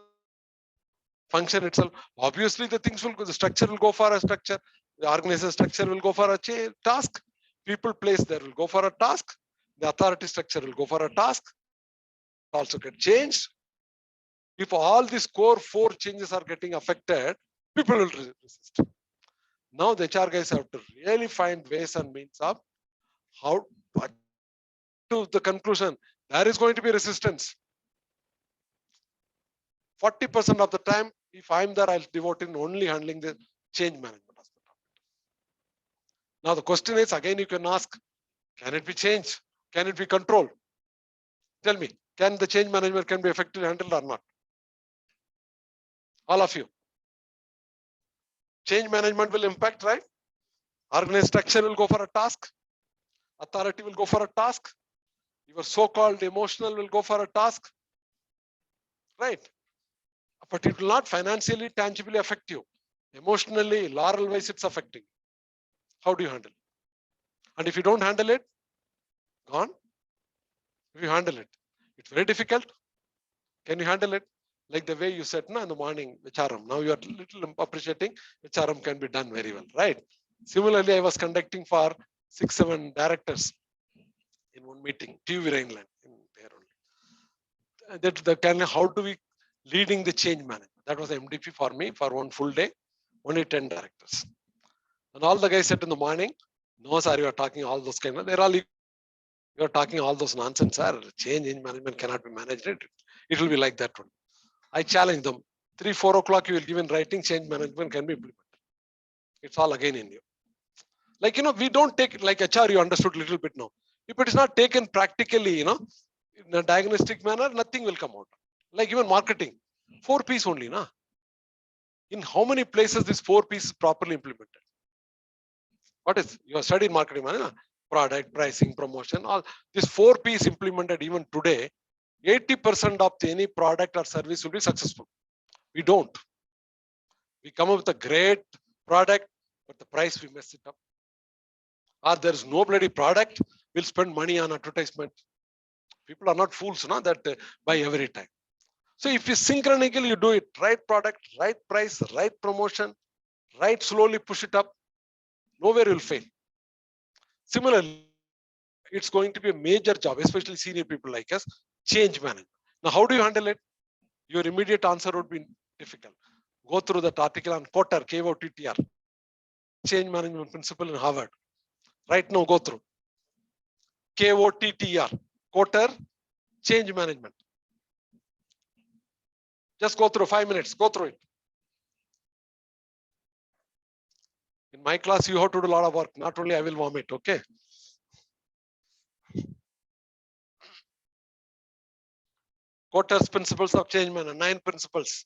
function itself. Obviously, the structure will go for a structure. The organization structure will go for a task. People place there will go for a task. The authority structure will go for a task. Also get changed. If all these core 4 changes are getting affected, people will resist. Now the HR guys have to really find ways and means of how to the conclusion. There is going to be resistance. 40% of the time, if I'm there, I'll devote in only handling the change management. Now the question is, again, you can ask, can it be changed? Can it be controlled? Tell me, can the change management can be effectively handled or not? All of you. Change management will impact, right? Organized structure will go for a task. Authority will go for a task. Your so-called emotional will go for a task. Right? But it will not financially, tangibly affect you. Emotionally, lateral-wise, it's affecting. How do you handle it? And if you don't handle it, gone. If you handle it, it's very difficult. Can you handle it? Like the way you said in the morning, HRM. Now you are little appreciating HRM can be done very well, right? Similarly, I was conducting for 6-7 directors in one meeting, TV Rhineland, in there only. How do we leading the change management? That was MDP for me for one full day, only 10 directors. And all the guys said in the morning, no, sir, you are talking all those kind of, they're all, you are talking all those nonsense, sir. Change in management cannot be managed. It will be like that one. I challenge them. 3-4 o'clock, you will give in writing, change management can be implemented. It's all again in you. Like, we don't take, like HR, you understood a little bit now. If it is not taken practically, in a diagnostic manner, nothing will come out. Like even marketing, 4 P's only, na? In how many places this 4 P's is properly implemented? What is, you have studied marketing, na? Product, pricing, promotion, all this 4 P's implemented even today, 80% of any product or service will be successful. We don't. We come up with a great product, but the price we mess it up. Or there is no bloody product, we'll spend money on advertisement. People are not fools, no, that buy every time. So if you synchronically you do it, right product, right price, right promotion, right slowly push it up, nowhere you'll fail. Similarly, it's going to be a major job, especially senior people like us, change management. Now, how do you handle it? Your immediate answer would be difficult. Go through that article on Kotter, KOTTR, change management principle in Harvard. Right now, go through. KOTTR, Kotter, change management. Just go through 5 minutes, go through it. In my class, you have to do a lot of work. Not only I will vomit, okay? Kotter's principles of change management, 9 principles.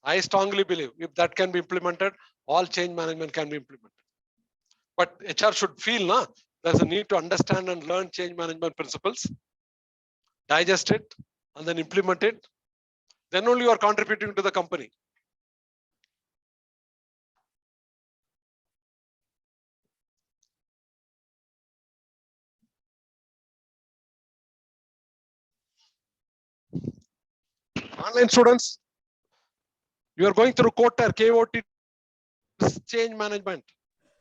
I strongly believe if that can be implemented, all change management can be implemented. But HR should feel, there's a need to understand and learn change management principles, digest it, and then implement it. Then only you are contributing to the company. Online students, you are going through Kotter, KOT, change management.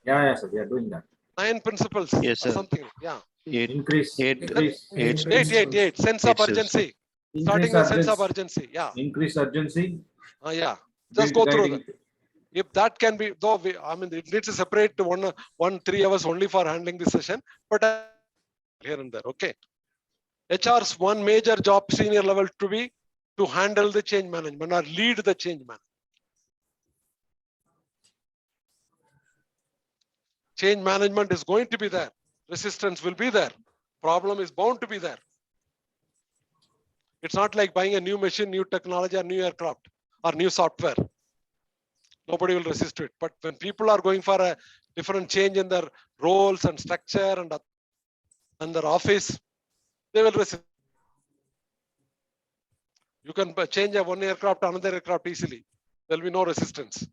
Yeah, sir. We are doing that. 9 principles. Yes, Or sir. something. Yeah. Increase. Eight. Increase. Eight. 8. Sense of Eight, sir. urgency. Starting Increase with sense of urgency. urgency. Yeah. Increase urgency. Yeah. Just go through that. If that can be, though, it needs a separate 3 hours only for handling this session, but here and there. Okay. HR's one major job, senior level, to be to handle the change management or lead the change management. Change management is going to be there. Resistance will be there. Problem is bound to be there. It's not like buying a new machine, new technology, or new aircraft, or new software. Nobody will resist it. But when people are going for a different change in their roles and structure and their office, they will resist. You can change one aircraft to another aircraft easily. There will be no resistance.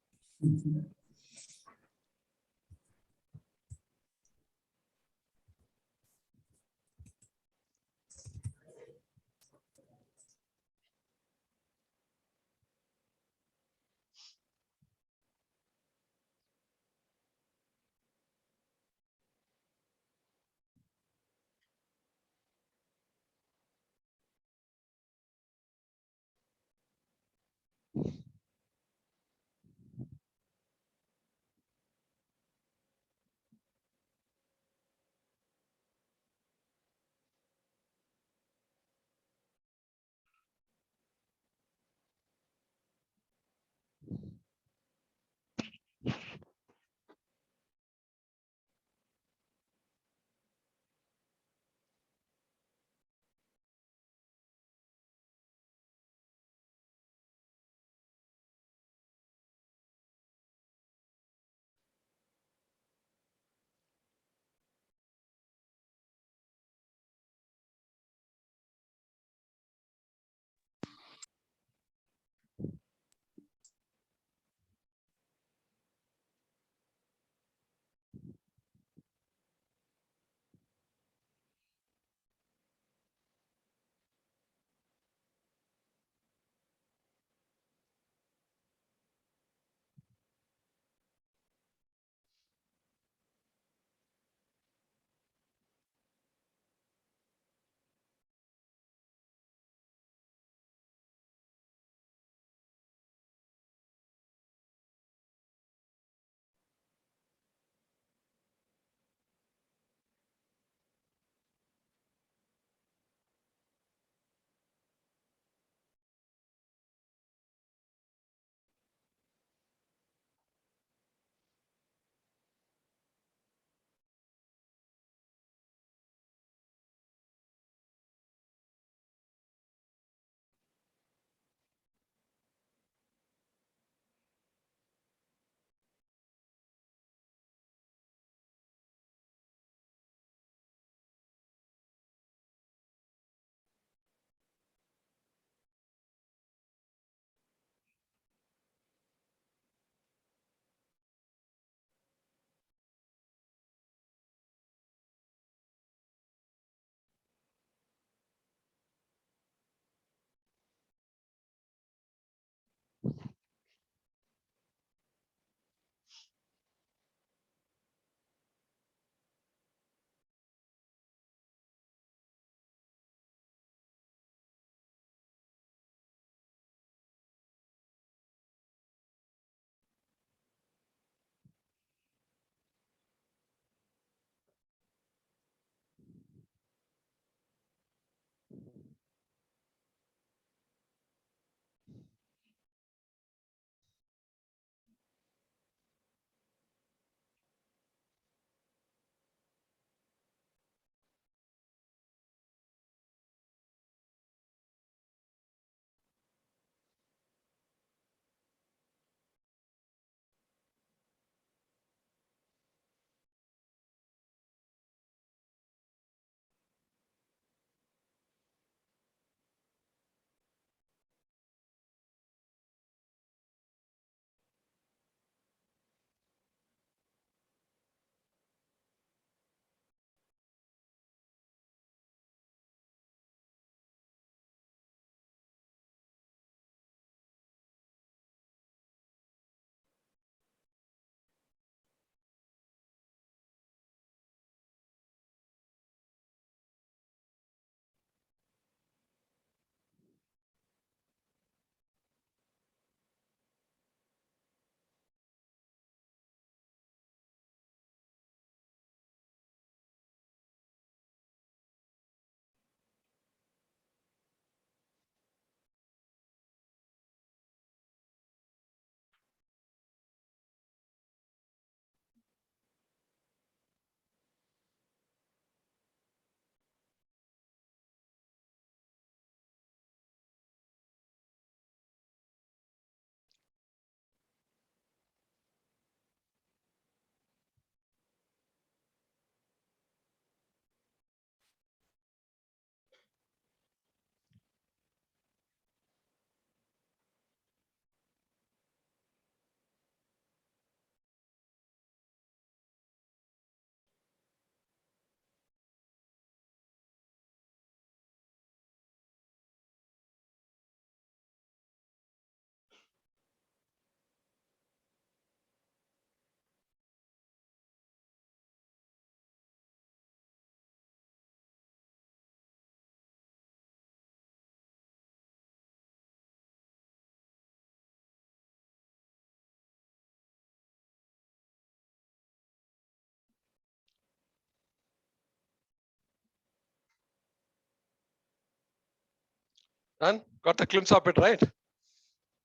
Done? Got a glimpse of it, right?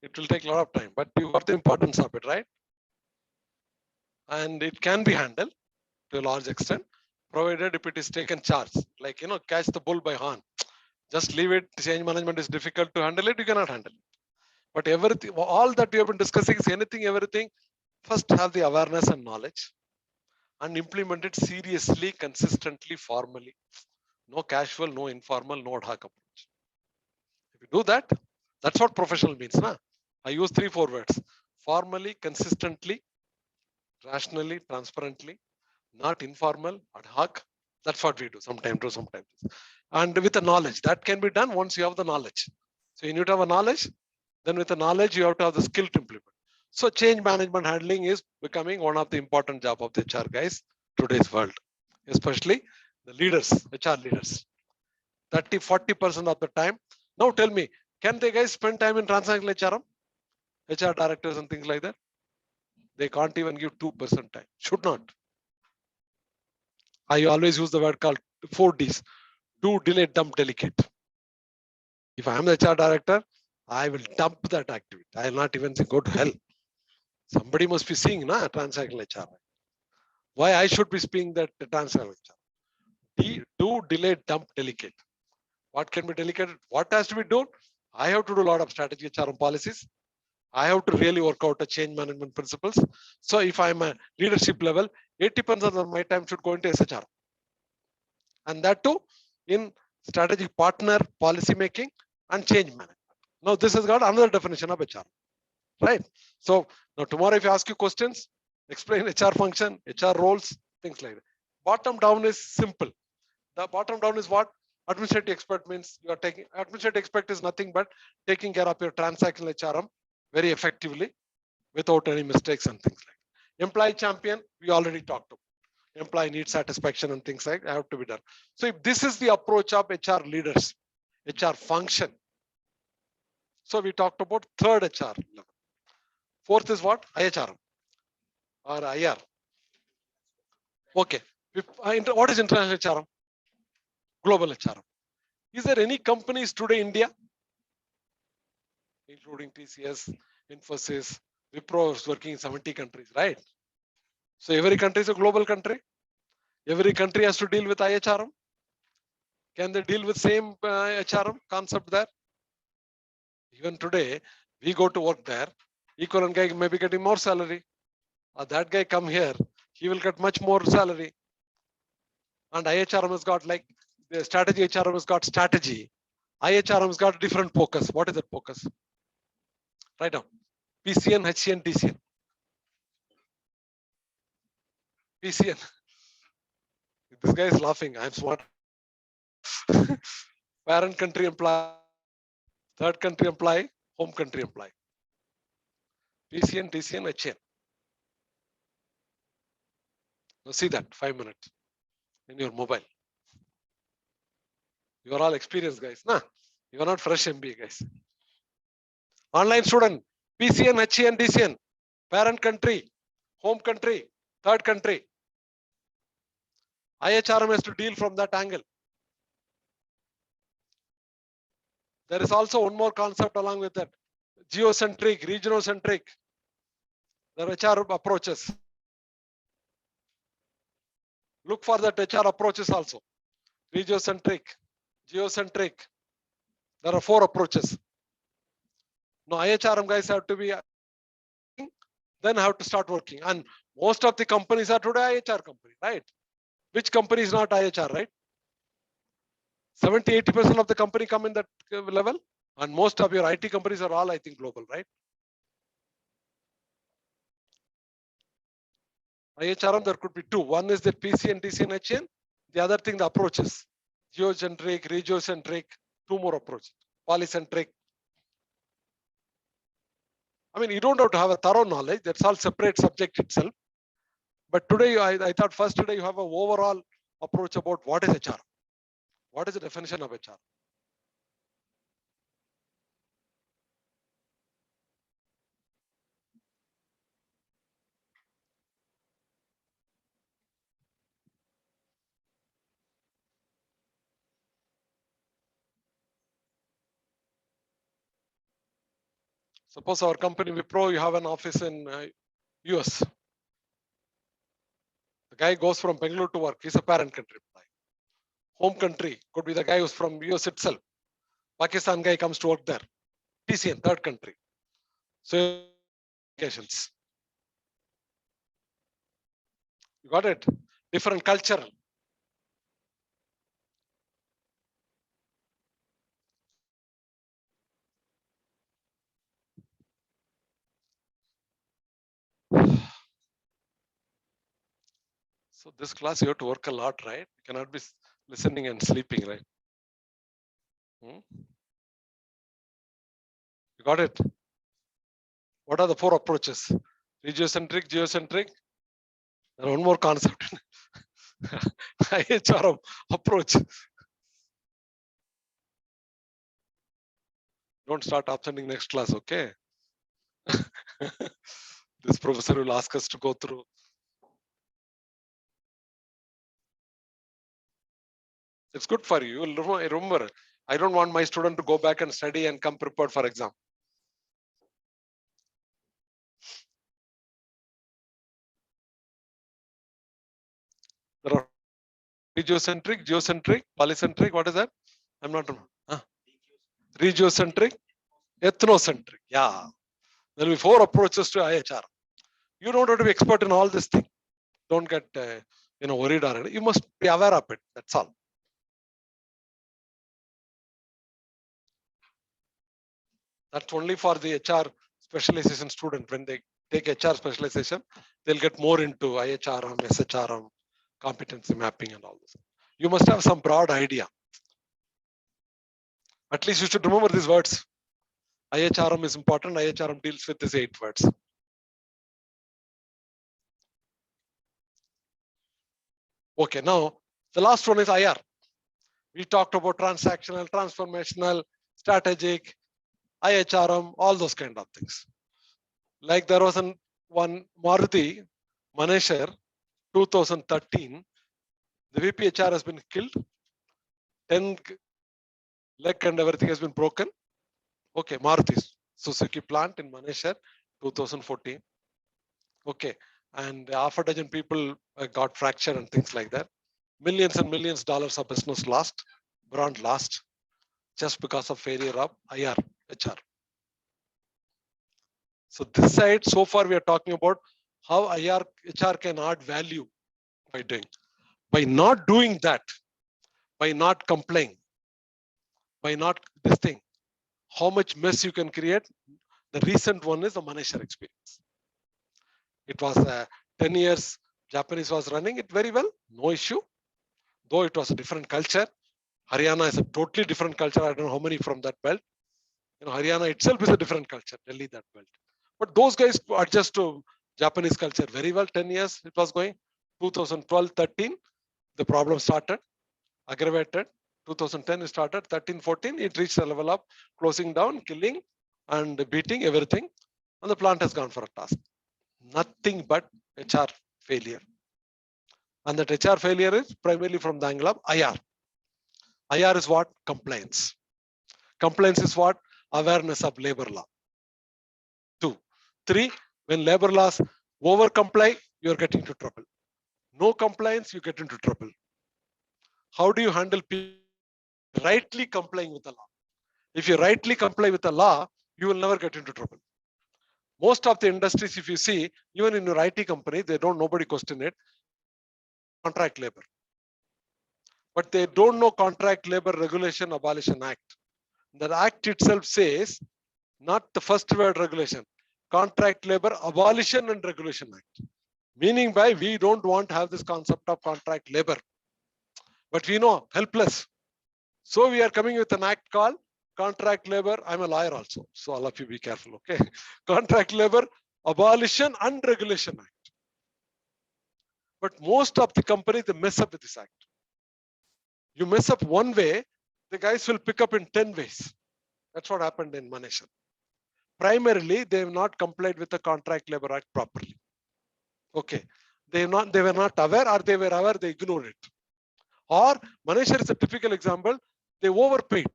It will take a lot of time, but you got the importance of it, right? And it can be handled to a large extent, provided if it is taken charge, like, catch the bull by horn. Just leave it. Change management is difficult to handle it. You cannot handle it. But everything, all that we have been discussing is anything, everything. First, have the awareness and knowledge, and implement it seriously, consistently, formally. No casual, no informal, no ad hoc approach. If you do that, that's what professional means. Nah? I use 3-4 words: formally, consistently, rationally, transparently, not informal, ad hoc. That's what we do sometimes. And with the knowledge, that can be done once you have the knowledge. So you need to have a knowledge. Then with the knowledge, you have to have the skill to implement. So change management handling is becoming one of the important job of the HR guys today's world, especially the leaders, HR leaders. 30-40% of the time. Now tell me, can they guys spend time in transactional HRM? HR directors and things like that? They can't even give 2% time. Should not. I always use the word called 4Ds. Do, delay, dump, delegate. If I am the HR director, I will dump that activity. I will not even say go to hell. Somebody must be seeing transactional HR. Why I should be speaking that transactional HR? Do, delay, dump, delegate. What can be delegated? What has to be done? I have to do a lot of strategy HRM policies. I have to really work out a change management principles. So if I'm a leadership level, 80% of my time should go into SHR. And that too in strategic partner policy making and change management. Now this has got another definition of HR, right? So now tomorrow if you ask you questions, explain HR function, HR roles, things like that. Bottom down is simple. The bottom down is what? Administrative expert means you are taking, administrative expert is nothing but taking care of your transactional HRM very effectively without any mistakes and things like that. Employee champion, we already talked about. Employee need satisfaction and things like that have to be done. So if this is the approach of HR leaders, HR function. So we talked about third HR level. Fourth is what? IHRM or IR. Okay. What is international HRM? Global HRM. Is there any companies today in India, including TCS, Infosys, Wipro is working in 70 countries, right? So every country is a global country. Every country has to deal with IHRM. Can they deal with same HRM concept there? Even today, we go to work there. Equivalent guy may be getting more salary. Or that guy come here, he will get much more salary. And IHRM has got like the strategy. HRM has got strategy. IHRM has got different focus. What is that focus? Right now, PCN, HCN, TCN. PCN. This guy is laughing. I'm smart. Parent country employee, third country employee, home country employee. PCN, TCN, HCN. Now see that 5 minutes in your mobile. You are all experienced guys. Nah, you are not fresh MBA guys. Online student, PCN, HCN, DCN, parent country, home country, third country. IHRM has to deal from that angle. There is also one more concept along with that. Geocentric, regionocentric. There are HR approaches. Look for that HR approaches also. Regiocentric, geocentric. There are 4 approaches. Now IHRM guys have to be, then have to start working. And most of the companies are today IHR company, right? Which company is not IHR, right? 70-80% of the company come in that level. And most of your IT companies are all, I think, global, right? IHRM, there could be 2. One is the PC and TC and HN. The other thing, the approaches. Geocentric, regiocentric, 2 more approaches. Polycentric. I mean, you don't have to have a thorough knowledge. That's all separate subject itself. But today, I thought first today you have an overall approach about what is HR. What is the definition of HR? Suppose our company Wipro, you have an office in US. The guy goes from Bangalore to work. He's a parent country. Home country could be the guy who's from US itself. Pakistan guy comes to work there. TCN, third country. So applications. You got it? Different culture. So this class you have to work a lot, right? You cannot be listening and sleeping, right? You got it? What are the 4 approaches? Regiocentric, geocentric. There's one more concept. IHRM approach. Don't start absenting next class, okay? This professor will ask us to go through. It's good for you. Remember, I don't want my student to go back and study and come prepared for exam. There are regiocentric, geocentric, polycentric. What is that? I'm not. Regiocentric, ethnocentric. Yeah. There will be 4 approaches to IHR. You don't have to be expert in all this thing. Don't get worried already. You must be aware of it. That's all. That's only for the HR specialization student. When they take HR specialization, they'll get more into IHRM, SHRM, competency mapping and all this. You must have some broad idea. At least you should remember these words. IHRM is important. IHRM deals with these 8 words. Okay, now the last one is IR. We talked about transactional, transformational, strategic, IHRM, all those kind of things. Like there was one Maruti Manesher 2013. The VPHR has been killed. 10 leg and everything has been broken. Okay, Maruti's Suzuki plant in Manesher 2014. Okay, and half a dozen people got fractured and things like that. Millions and millions of dollars of business lost, brand lost, just because of failure of IR, HR. So this side, so far we are talking about how IR, HR can add value by doing. By not doing that, by not complying, by not this thing, how much mess you can create. The recent one is the Manesher experience. It was 10 years, Japanese was running it very well, no issue. Though it was a different culture. Haryana is a totally different culture. I don't know how many from that belt. Haryana itself is a different culture, Delhi, that belt. But those guys adjust to Japanese culture very well. 10 years it was going. 2012, 13, the problem started, aggravated. 2010 it started, 13, 14, it reached a level of closing down, killing and beating everything. And the plant has gone for a task. Nothing but HR failure. And that HR failure is primarily from the angle of IR. IR is what? Compliance. Compliance is what? Awareness of labor law. 2. 3. When labor laws over comply, you're getting into trouble. No compliance, you get into trouble. How do you handle people rightly complying with the law? If you rightly comply with the law, you will never get into trouble. Most of the industries, if you see, even in your IT company, nobody question it. Contract labor. But they don't know Contract Labor Regulation Abolition Act. That act itself says, not the first word regulation, Contract Labor Abolition and Regulation Act. Meaning by we don't want to have this concept of contract labor. But we know, helpless. So we are coming with an act called Contract Labor. I'm a lawyer also, so all of you be careful, okay? Contract Labor Abolition and Regulation Act. But most of the companies, they mess up with this act. You mess up one way, the guys will pick up in 10 ways. That's what happened in Manesher. Primarily, they have not complied with the Contract Labor Act properly. Okay, they were not aware, or they were aware, they ignored it. Or Manesher is a typical example, they overpaid.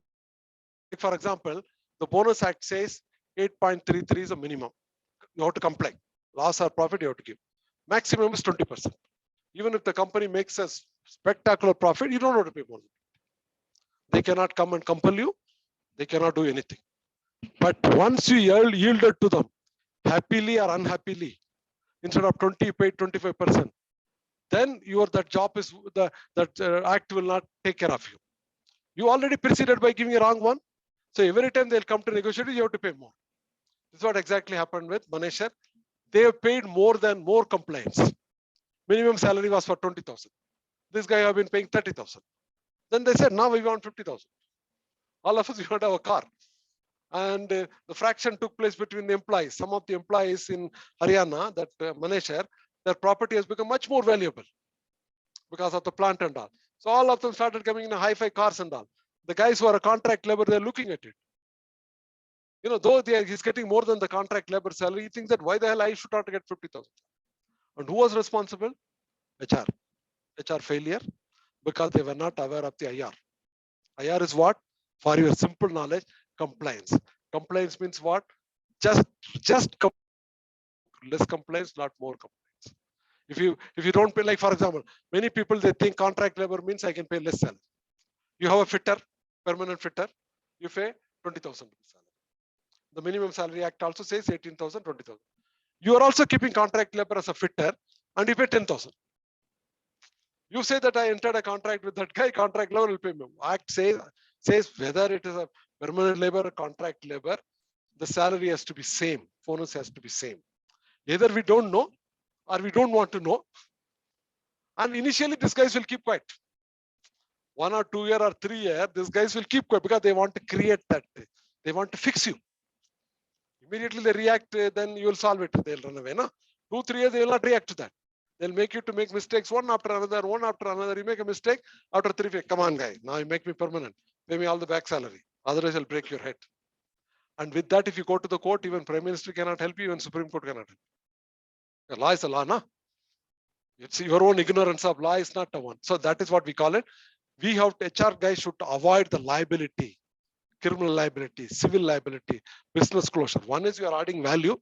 For example, the Bonus Act says 8.33 is a minimum. You have to comply. Loss or profit you have to give. Maximum is 20%. Even if the company makes a spectacular profit, you don't have to pay more. They cannot come and compel you. They cannot do anything. But once you yielded to them, happily or unhappily, instead of 20, you paid 25%. Then that job is that act will not take care of you. You already preceded by giving a wrong one. So every time they'll come to negotiate, you have to pay more. This is what exactly happened with Manesher. They have paid more complaints. Minimum salary was for 20,000. This guy have been paying 30,000. Then they said, now we want 50,000. All of us, we want to have a car. And the fraction took place between the employees. Some of the employees in Haryana, that Manesher, their property has become much more valuable because of the plant and all. So all of them started coming in hi-fi cars and all. The guys who are a contract labor, they're looking at it. Though he's getting more than the contract labor salary, he thinks that why the hell I should not get 50,000? And who was responsible? HR. HR failure because they were not aware of the IR. IR is what? For your simple knowledge, compliance. Compliance means what? Just less compliance, not more compliance. If you don't pay, like for example, many people they think contract labor means I can pay less salary. You have a fitter, permanent fitter, you pay 20,000 salary. The minimum salary act also says 18,000, 20,000. You are also keeping contract labor as a fitter and you pay 10,000. You say that I entered a contract with that guy, contract labor will pay me. Act says whether it is a permanent labor or contract labor, the salary has to be same. Bonus has to be same. Either we don't know or we don't want to know. And initially, these guys will keep quiet. 1 or 2 year or 3 year, these guys will keep quiet because they want to create that. They want to fix you. Immediately they react, then you will solve it. They'll run away. No? 2, 3 years, they will not react to that. They'll make you to make mistakes one after another, one after another. You make a mistake, after 3 weeks, come on, guy. Now you make me permanent. Pay me all the back salary. Otherwise, I'll break your head. And with that, if you go to the court, even Prime Minister cannot help you, even Supreme Court cannot help you. The law is a law, no? It's your own ignorance of law is not a one. So that is what we call it. We have HR guys should avoid the liability, criminal liability, civil liability, business closure. One is you are adding value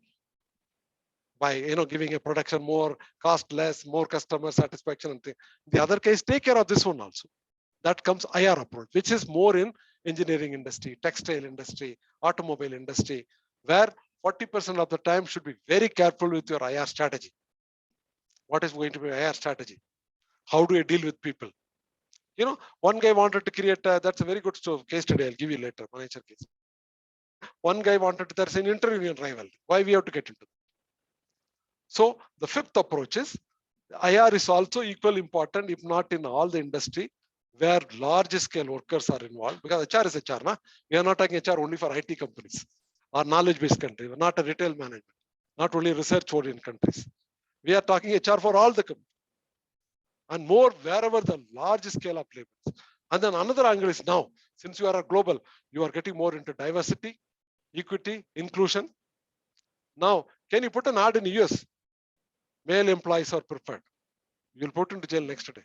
by giving a production more, cost less, more customer satisfaction and thing. The other case, take care of this one also. That comes IR approach, which is more in engineering industry, textile industry, automobile industry, where 40% of the time should be very careful with your IR strategy. What is going to be IR strategy? How do you deal with people? One guy wanted to create, that's a very good case study, I'll give you later, manager case. One guy wanted, there's an inter-union rivalry. Why we have to get into it? So the fifth approach is, IR is also equally important, if not in all the industry, where large scale workers are involved, because HR is HR. Na? We are not talking HR only for IT companies or knowledge-based country. We're not a retail management, not only research-oriented countries. We are talking HR for all the companies. And more wherever the large scale of labor. And then another angle is now, since you are a global, you are getting more into diversity, equity, inclusion. Now, can you put an ad in the US? Male employees are preferred. You'll put into jail next day.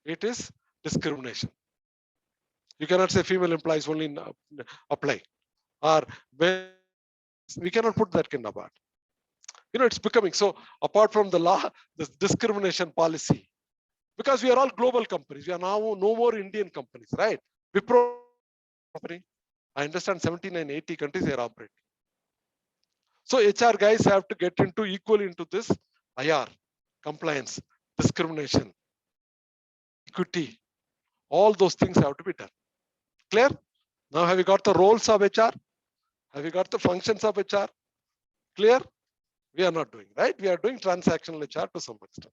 It is discrimination. You cannot say female employees only apply. Or we cannot put that kind of ad. It's becoming so. Apart from the law, the discrimination policy, because we are all global companies. We are now no more Indian companies, right? Wipro company. I understand 79, 80 countries they are operating. So HR guys have to get equally into this IR, compliance, discrimination, equity. All those things have to be done. Clear? Now have you got the roles of HR? Have you got the functions of HR? Clear? We are not doing, right? We are doing transactional HR to some extent.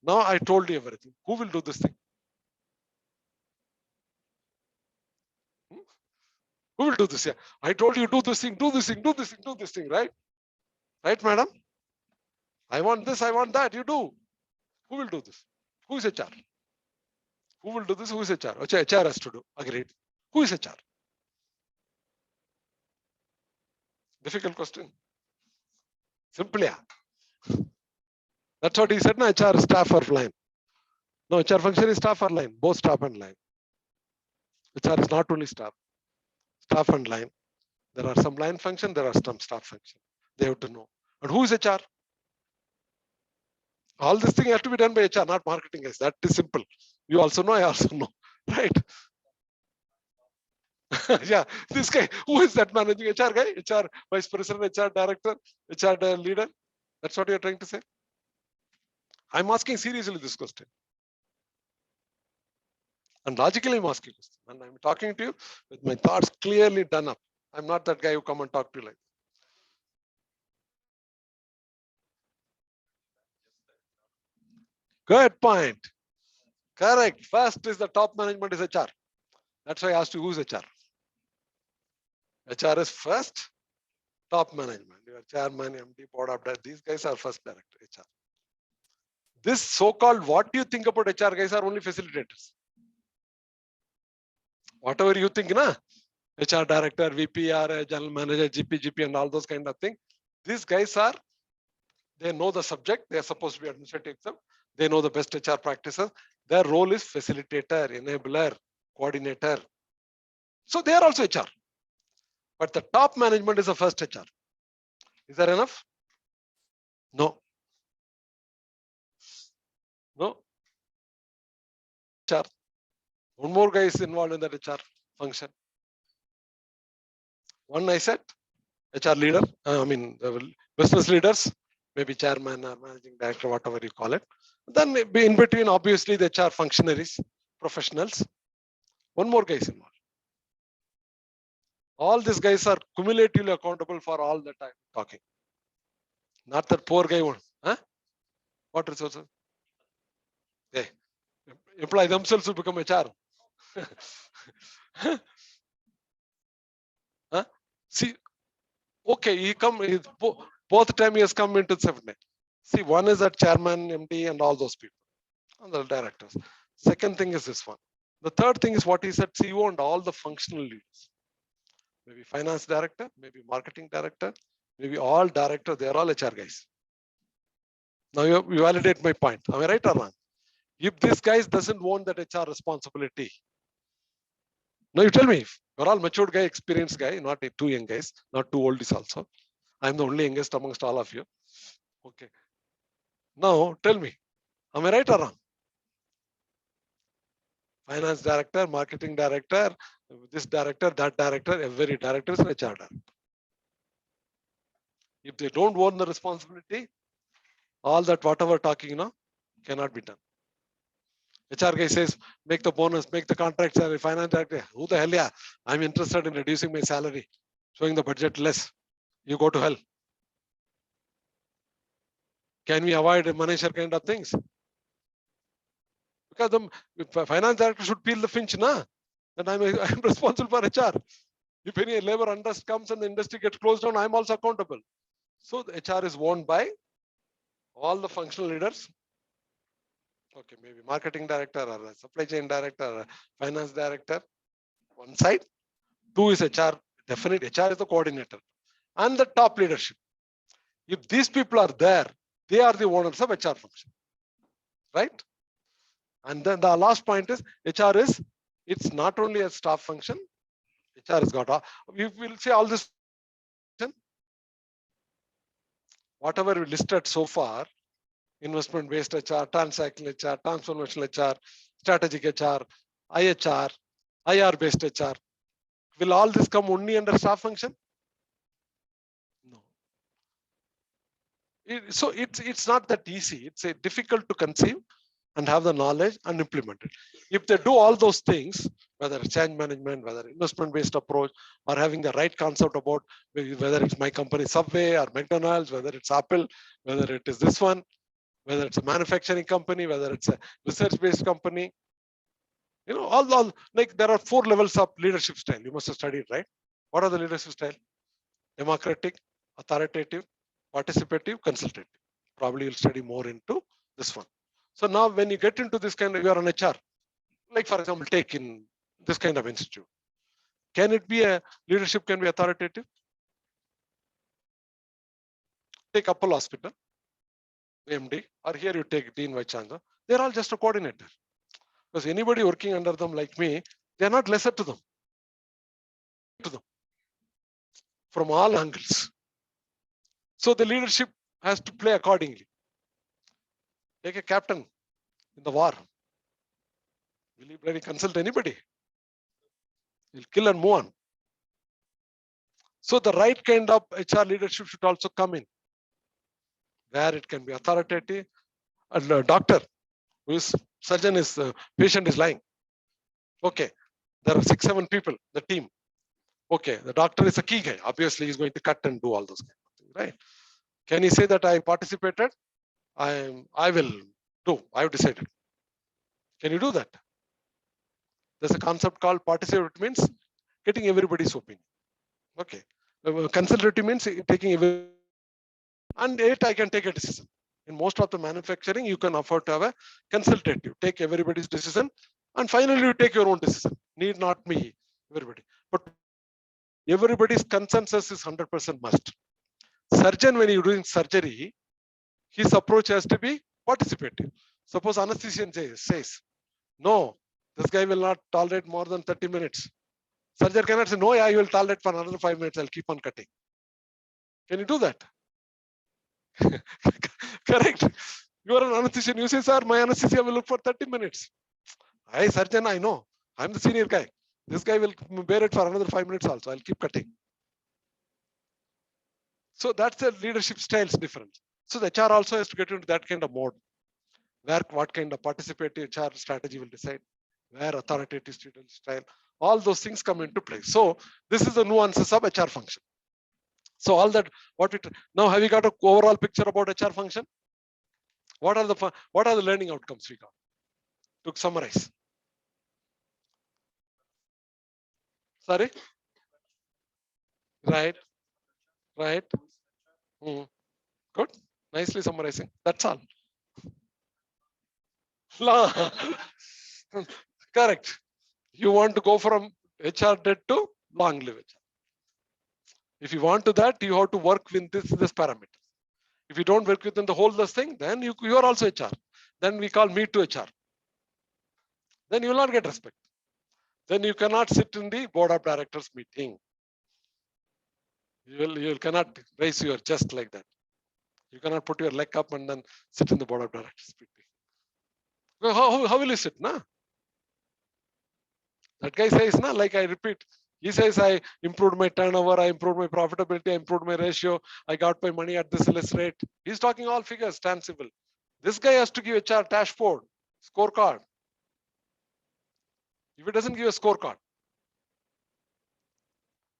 Now I told you everything. Who will do this thing? Who will do this? Yeah. I told you do this thing, do this thing, do this thing, do this thing, right? Right, madam? I want this, I want that. You do. Who will do this? Who is HR? Who will do this? Who is HR? Okay, HR has to do. Agreed. Who is HR? Difficult question. Simple, yeah. That's what he said. No, HR staff or line. No, HR function is staff or line. Both staff and line. HR is not only staff. Staff and line. There are some line function, there are some staff function. They have to know. And who is HR? All this thing has to be done by HR, not marketing guys. That is simple. You also know, I also know, right? Yeah, this guy, who is that managing HR guy? HR vice president, HR director, HR leader. That's what you're trying to say. I'm asking seriously this question. And logically I'm asking this. And I'm talking to you with my thoughts clearly done up. I'm not that guy who come and talk to you like. Good point. Correct. First is the top management is HR. That's why I asked you who's HR. HR is first, top management. Your chairman, MD, board of directors. These guys are first director, HR. This so-called, what do you think about HR guys are only facilitators. Whatever you think, na? HR director, VP, or general manager, GP, and all those kind of things. These guys are, they know the subject. They are supposed to be administrative exam. They know the best HR practices. Their role is facilitator, enabler, coordinator. So they are also HR. But the top management is the first HR. Is that enough? No. No. HR. One more guy is involved in that HR function. One I said, HR leader, business leaders, maybe chairman or managing director, whatever you call it. Then in between, obviously, the HR functionaries, professionals. One more guy is involved. All these guys are cumulatively accountable for all that I'm talking. Not that poor guy one. Huh? What resources? Hey, employ themselves to become HR. Huh? See, okay, both time he has come into the 7 day. See, one is that chairman, MD, and all those people, and the directors. Second thing is this one. The third thing is what he said, CEO and all the functional leaders. Maybe finance director, maybe marketing director, maybe all director, they're all HR guys. Now you validate my point. Am I right or wrong? If this guy doesn't want that HR responsibility, now you tell me, you're all matured guy, experienced guy, not too young guys, not too old is also. I'm the only youngest amongst all of you. Okay. Now tell me, am I right or wrong? Finance director, marketing director, this director, that director, every director is an HR director. If they don't own the responsibility, all that whatever talking, cannot be done. HR guy says, make the bonus, make the contract salary, finance director, who the hell, yeah, I'm interested in reducing my salary, showing the budget less. You go to hell. Can we avoid manager kind of things? Because the finance director should feel the pinch, na? That I'm responsible for HR. If any labor unrest comes and the industry gets closed down, I'm also accountable. So the HR is owned by all the functional leaders. Okay, maybe marketing director or supply chain director or finance director. One side. Two is HR. Definitely HR is the coordinator. And the top leadership. If these people are there, they are the owners of HR function. Right? And then the last point is HR is, it's not only a staff function. HR has got, we will see all this. Whatever we listed so far, investment based HR, transactional HR, transformational HR, strategic HR, IHR, IR based HR. Will all this come only under staff function? No. So it's not that easy. It's difficult to conceive and have the knowledge and implement it. If they do all those things, whether it's change management, whether investment based approach, or having the right concept about whether it's my company Subway or McDonald's, whether it's Apple, whether it is this one, whether it's a manufacturing company, whether it's a research-based company, all like there are 4 levels of leadership style. You must have studied, right? What are the leadership style? Democratic, authoritative, participative, consultative. Probably you'll study more into this one. So now when you get into this kind of, you are an HR, like for example, take in this kind of institute. Can it be a leadership can be authoritative? Take Apollo Hospital, MD, or here you take Dean Vice Chancellor. They're all just a coordinator. Because anybody working under them like me, they're not lesser to them. from all angles. So the leadership has to play accordingly. Take a captain in the war. Will he bloody consult anybody? He'll kill and move on. So the right kind of HR leadership should also come in, where it can be authoritative. A doctor who is surgeon is the patient is lying. Okay, there are 6-7 people, the team. Okay, the doctor is a key guy. Obviously, he's going to cut and do all those kind of things, right? Can he say that I participated? I will do. I've decided. Can you do that? There's a concept called participative, means getting everybody's opinion. Okay. Consultative means taking every, and yet I can take a decision. In most of the manufacturing, you can afford to have a consultative, take everybody's decision, and finally you take your own decision. Need not me, everybody. But everybody's consensus is 100% must. Surgeon, when you're doing surgery, his approach has to be participative. Suppose anesthesian says, no, this guy will not tolerate more than 30 minutes. Surgeon cannot say, no, yeah, you will tolerate for another 5 minutes, I'll keep on cutting. Can you do that? Correct. You are an anesthesian, you say, sir, my anesthesia will look for 30 minutes. I, surgeon, I know. I'm the senior guy. This guy will bear it for another 5 minutes also. I'll keep cutting. So that's the leadership styles difference. So the HR also has to get into that kind of mode, where what kind of participative HR strategy will decide, where authoritative student style, all those things come into play. So this is the nuances of HR function. So all that, now have you got an overall picture about HR function? What are the learning outcomes we got? To summarize. Sorry? Right. Good. Nicely summarizing. That's all. Correct. You want to go from HR dead to long live HR. If you want to that, you have to work with this parameter. If you don't work within the whole this thing, then you are also HR. Then we call me to HR. Then you will not get respect. Then you cannot sit in the board of directors meeting. You cannot raise your chest like that. You cannot put your leg up and then sit in the board of directors meeting. How will you sit, na? That guy says, na, like I repeat, he says, I improved my turnover, I improved my profitability, I improved my ratio, I got my money at this less rate. He's talking all figures, tangible. This guy has to give HR dashboard, scorecard. If he doesn't give a scorecard,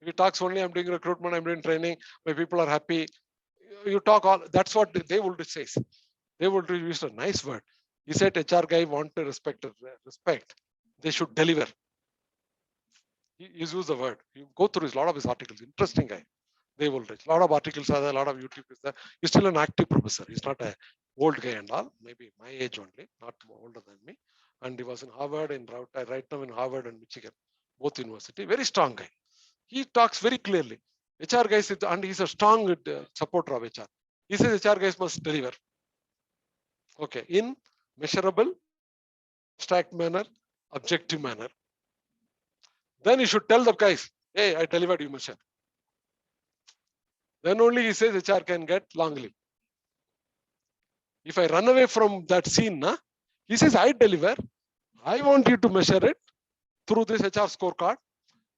if he talks only, I'm doing recruitment, I'm doing training, my people are happy. You talk all, that's what they will say. They will use a nice word. He said HR guy want to respect. They should deliver. He used the word. You go through a lot of his articles. Interesting guy. They will reach. A lot of articles are there, a lot of YouTube is there. He's still an active professor. He's not an old guy and all. Maybe my age only, not older than me. And he was in Harvard, right now in Harvard and Michigan, both university. Very strong guy. He talks very clearly. HR guys, and he's a strong supporter of HR. He says HR guys must deliver. Okay, in measurable, abstract manner, objective manner. Then you should tell the guys, hey, I delivered, you measure. Then only he says HR can get long leave. If I run away from that scene, he says I deliver. I want you to measure it through this HR scorecard.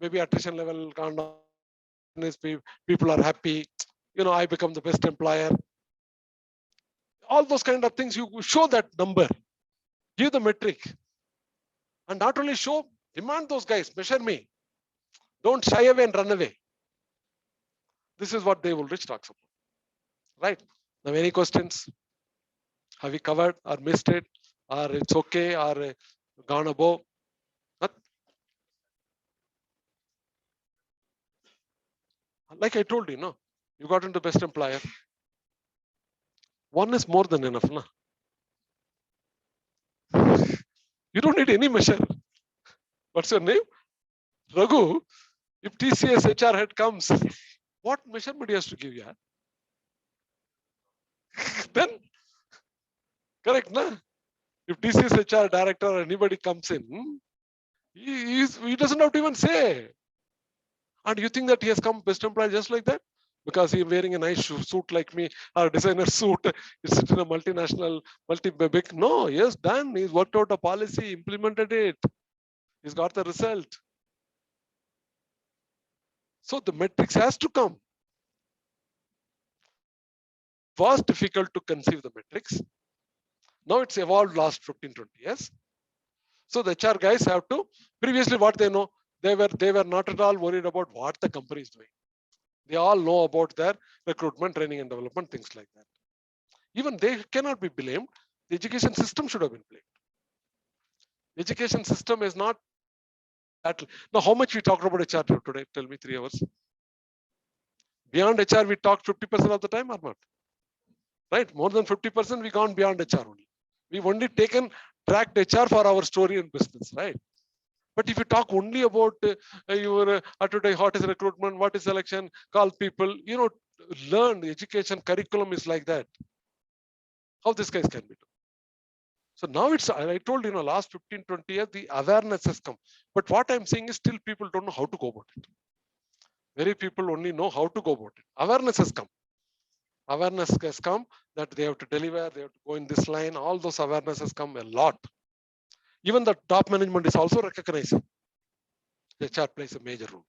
Maybe attrition level, people are happy. I become the best employer. All those kind of things, you show that number, give the metric. And not only show, demand those guys, measure me. Don't shy away and run away. This is what Dave Ulrich talks about. Right? Now, any questions? Have we covered or missed it? Or it's okay or gone above? Like I told you, no, you got into best employer. One is more than enough, no? You don't need any measure. What's your name? Raghu. If TCS HR head comes, what measurement he has to give you? Then, correct, na? If TCS HR director or anybody comes in, he doesn't have to even say. And you think that he has come best employee just like that? Because he's wearing a nice suit like me, or designer suit, he's sitting in a multinational, multi-big. No, he has done. He's worked out a policy, implemented it. He's got the result. So the metrics has to come. It was difficult to conceive the metrics. Now it's evolved last 15, 20 years. So the HR guys have to, previously what they know, they were not at all worried about what the company is doing. They all know about their recruitment, training and development, things like that. Even they cannot be blamed. The education system should have been blamed. The education system is not that. Now, how much we talked about HR today? Tell me 3 hours. Beyond HR, we talked 50% of the time or not? Right? More than 50% we gone beyond HR only. We've only tracked HR for our story and business, right? But if you talk only about your today, what is recruitment, what is selection, call people, learn the education curriculum is like that. How this guys can be done. So now I told last 15, 20 years, the awareness has come. But what I'm saying is still people don't know how to go about it. Very people only know how to go about it. Awareness has come. Awareness has come that they have to deliver, they have to go in this line. All those awareness has come a lot. Even the top management is also recognizing HR plays a major role.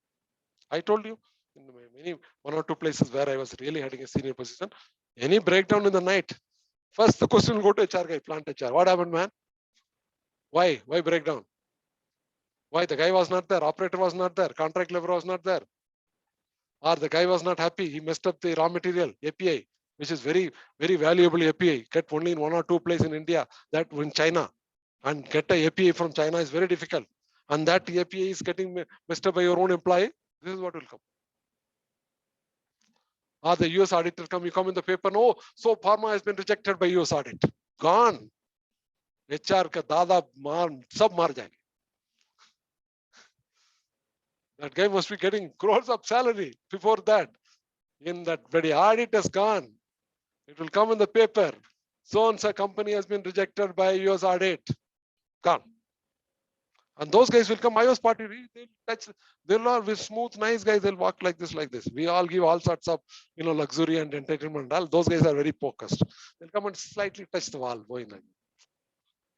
I told you in many 1 or 2 places where I was really having a senior position, any breakdown in the night, first the question will go to HR guy, plant HR. What happened, man? Why? Why breakdown? Why? The guy was not there, operator was not there, contract labor was not there. Or the guy was not happy, he messed up the raw material, API, which is very, very valuable API, get only in 1 or 2 places in India, that in China. And get a API from China is very difficult. And that API is getting messed up by your own employee. This is what will come. Or the US auditor you come in the paper, no, so pharma has been rejected by US audit. Gone. HR ka dada sab mar jayenge. That guy must be getting crores of salary before that. In that very audit has gone. It will come in the paper. So and so company has been rejected by US audit. Gone. And those guys will come. I was party. They'll touch. They'll all be smooth, nice guys. They'll walk like this, like this. We all give all sorts of, luxury and entertainment. All those guys are very focused. They'll come and slightly touch the wall.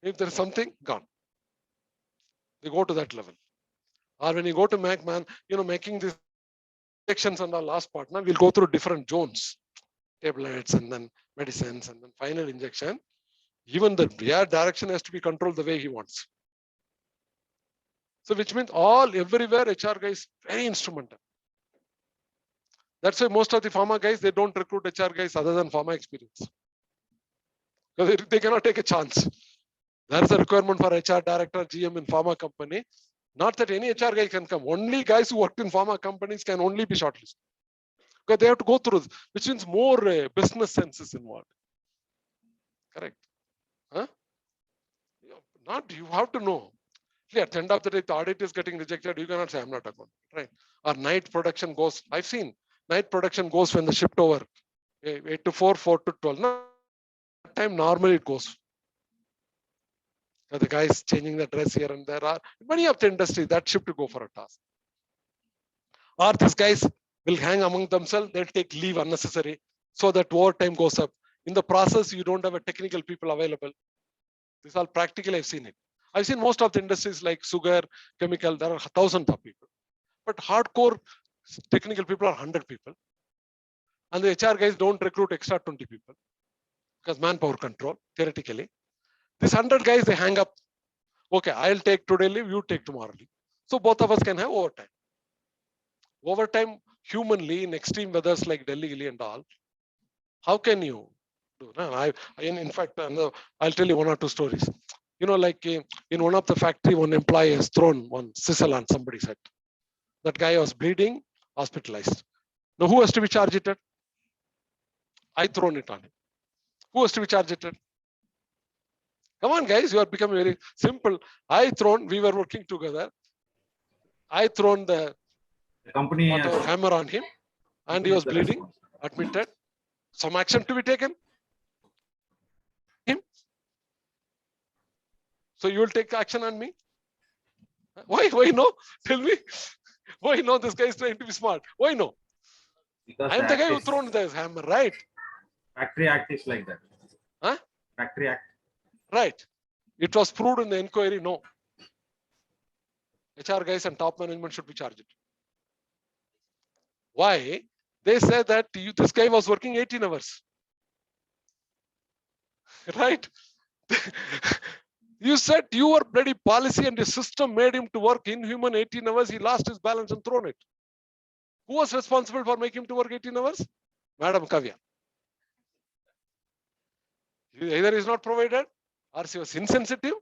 If there's something, gone. They go to that level. Or when you go to MacMan, making these injections on our last partner, we'll go through different zones, tablets and then medicines and then final injection. Even the direction has to be controlled the way he wants. So which means everywhere HR guys very instrumental. That's why most of the pharma guys, they don't recruit HR guys other than pharma experience. Because they cannot take a chance. There is a requirement for HR director, GM in pharma company. Not that any HR guy can come. Only guys who worked in pharma companies can only be shortlisted. Because they have to go through, which means more business senses involved. Correct? Huh? Not, you have to know. At the end of the day, the audit is getting rejected. You cannot say, I'm not accountant, right? Or night production goes, I've seen night production goes when the shift over 8 to 4, 4 to 12. No, that time normally it goes. The guys changing the dress here and there. Are many of the industry that shift to go for a task. Or these guys will hang among themselves. They'll take leave unnecessary so that overtime goes up. In the process, you don't have a technical people available. This is all practical. I've seen it. I've seen most of the industries like sugar, chemical, there are thousands of people. But hardcore technical people are 100 people. And the HR guys don't recruit extra 20 people because manpower control, theoretically. These 100 guys, they hang up. Okay, I'll take today leave, you take tomorrow leave. So both of us can have overtime. Overtime, humanly, in extreme weathers like Delhi and all, how can you do? In fact, I'll tell you 1 or 2 stories. Like in one of the factory, one employee has thrown one sisal on somebody's head. That guy was bleeding, hospitalized. Now, who has to be charged? I thrown it on him. Who has to be charged? Come on, guys, you are becoming very simple. We were working together. I thrown the company hammer on him and he was bleeding, admitted. Some action to be taken. So you will take action on me? Why no? Tell me. Why no? This guy is trying to be smart. Why no? Because I am the guy who thrown the hammer, right? Factory Act is like that. Huh? Factory Act. Right. It was proved in the inquiry, no. HR guys and top management should be charged. Why? They said that this guy was working 18 hours. Right? You said your bloody policy and the system made him to work inhuman 18 hours. He lost his balance and thrown it. Who was responsible for making him to work 18 hours? Madam Kavya. Either is not provided or she was insensitive.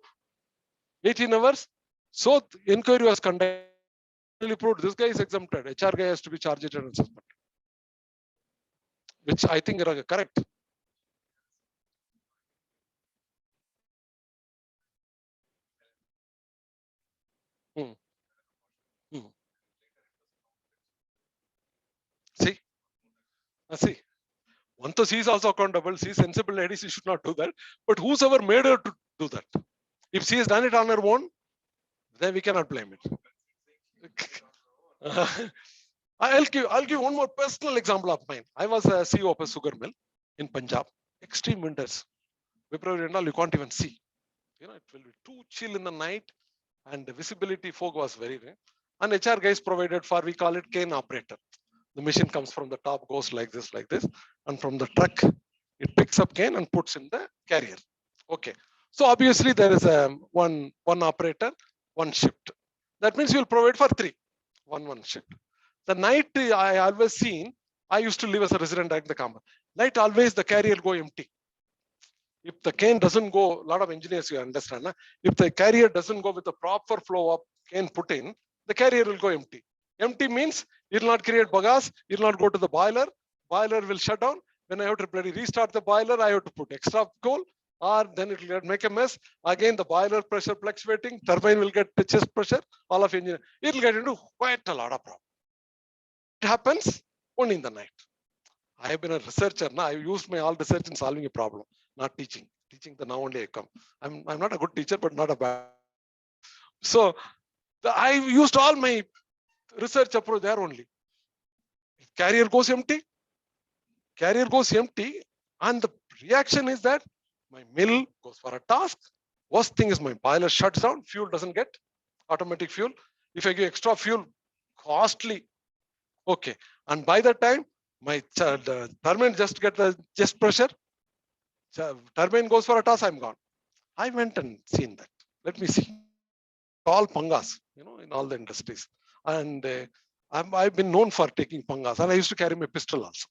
18 hours. So inquiry was conducted. Proved this guy is exempted. HR guy has to be charged and suspended. Which I think are correct. See, see. One to she is also accountable. She is sensible lady. She should not do that. But who's ever made her to do that? If she has done it on her own, then we cannot blame it. I'll give one more personal example of mine. I was a CEO of a sugar mill in Punjab. Extreme winters, February and all, you can't even see. It will be too chill in the night, and the visibility fog was very rare. And HR guys provided for, we call it cane operator. The machine comes from the top, goes like this, and from the truck, it picks up cane and puts in the carrier. Okay. So obviously there is one operator, one shift. That means you'll provide for three, one shift. The night I always seen, I used to live as a resident at the camp. Night always the carrier go empty. If the cane doesn't go, a lot of engineers you understand, if the carrier doesn't go with the proper flow of cane put in, the carrier will go empty. Empty means it will not create bagasse, it will not go to the boiler, boiler will shut down. When I have to bloody restart the boiler, I have to put extra coal, or then it will make a mess. Again, the boiler pressure fluctuating, turbine will get the chest pressure, all of engineer. It will get into quite a lot of problems. It happens only in the night. I have been a researcher. Now I used my all research in solving a problem, not teaching. Teaching the now only I come. I'm not a good teacher, but not a bad. So I used all my research approach there only. Carrier goes empty. Carrier goes empty, and the reaction is that my mill goes for a task. Worst thing is my boiler shuts down. Fuel doesn't get automatic fuel. If I give extra fuel, costly. Okay, and by the time my turbine just get the chest pressure, turbine goes for a toss, I'm gone. I went and seen that. Let me see. All pangas, in all the industries. And I've been known for taking pangas, and I used to carry my pistol also.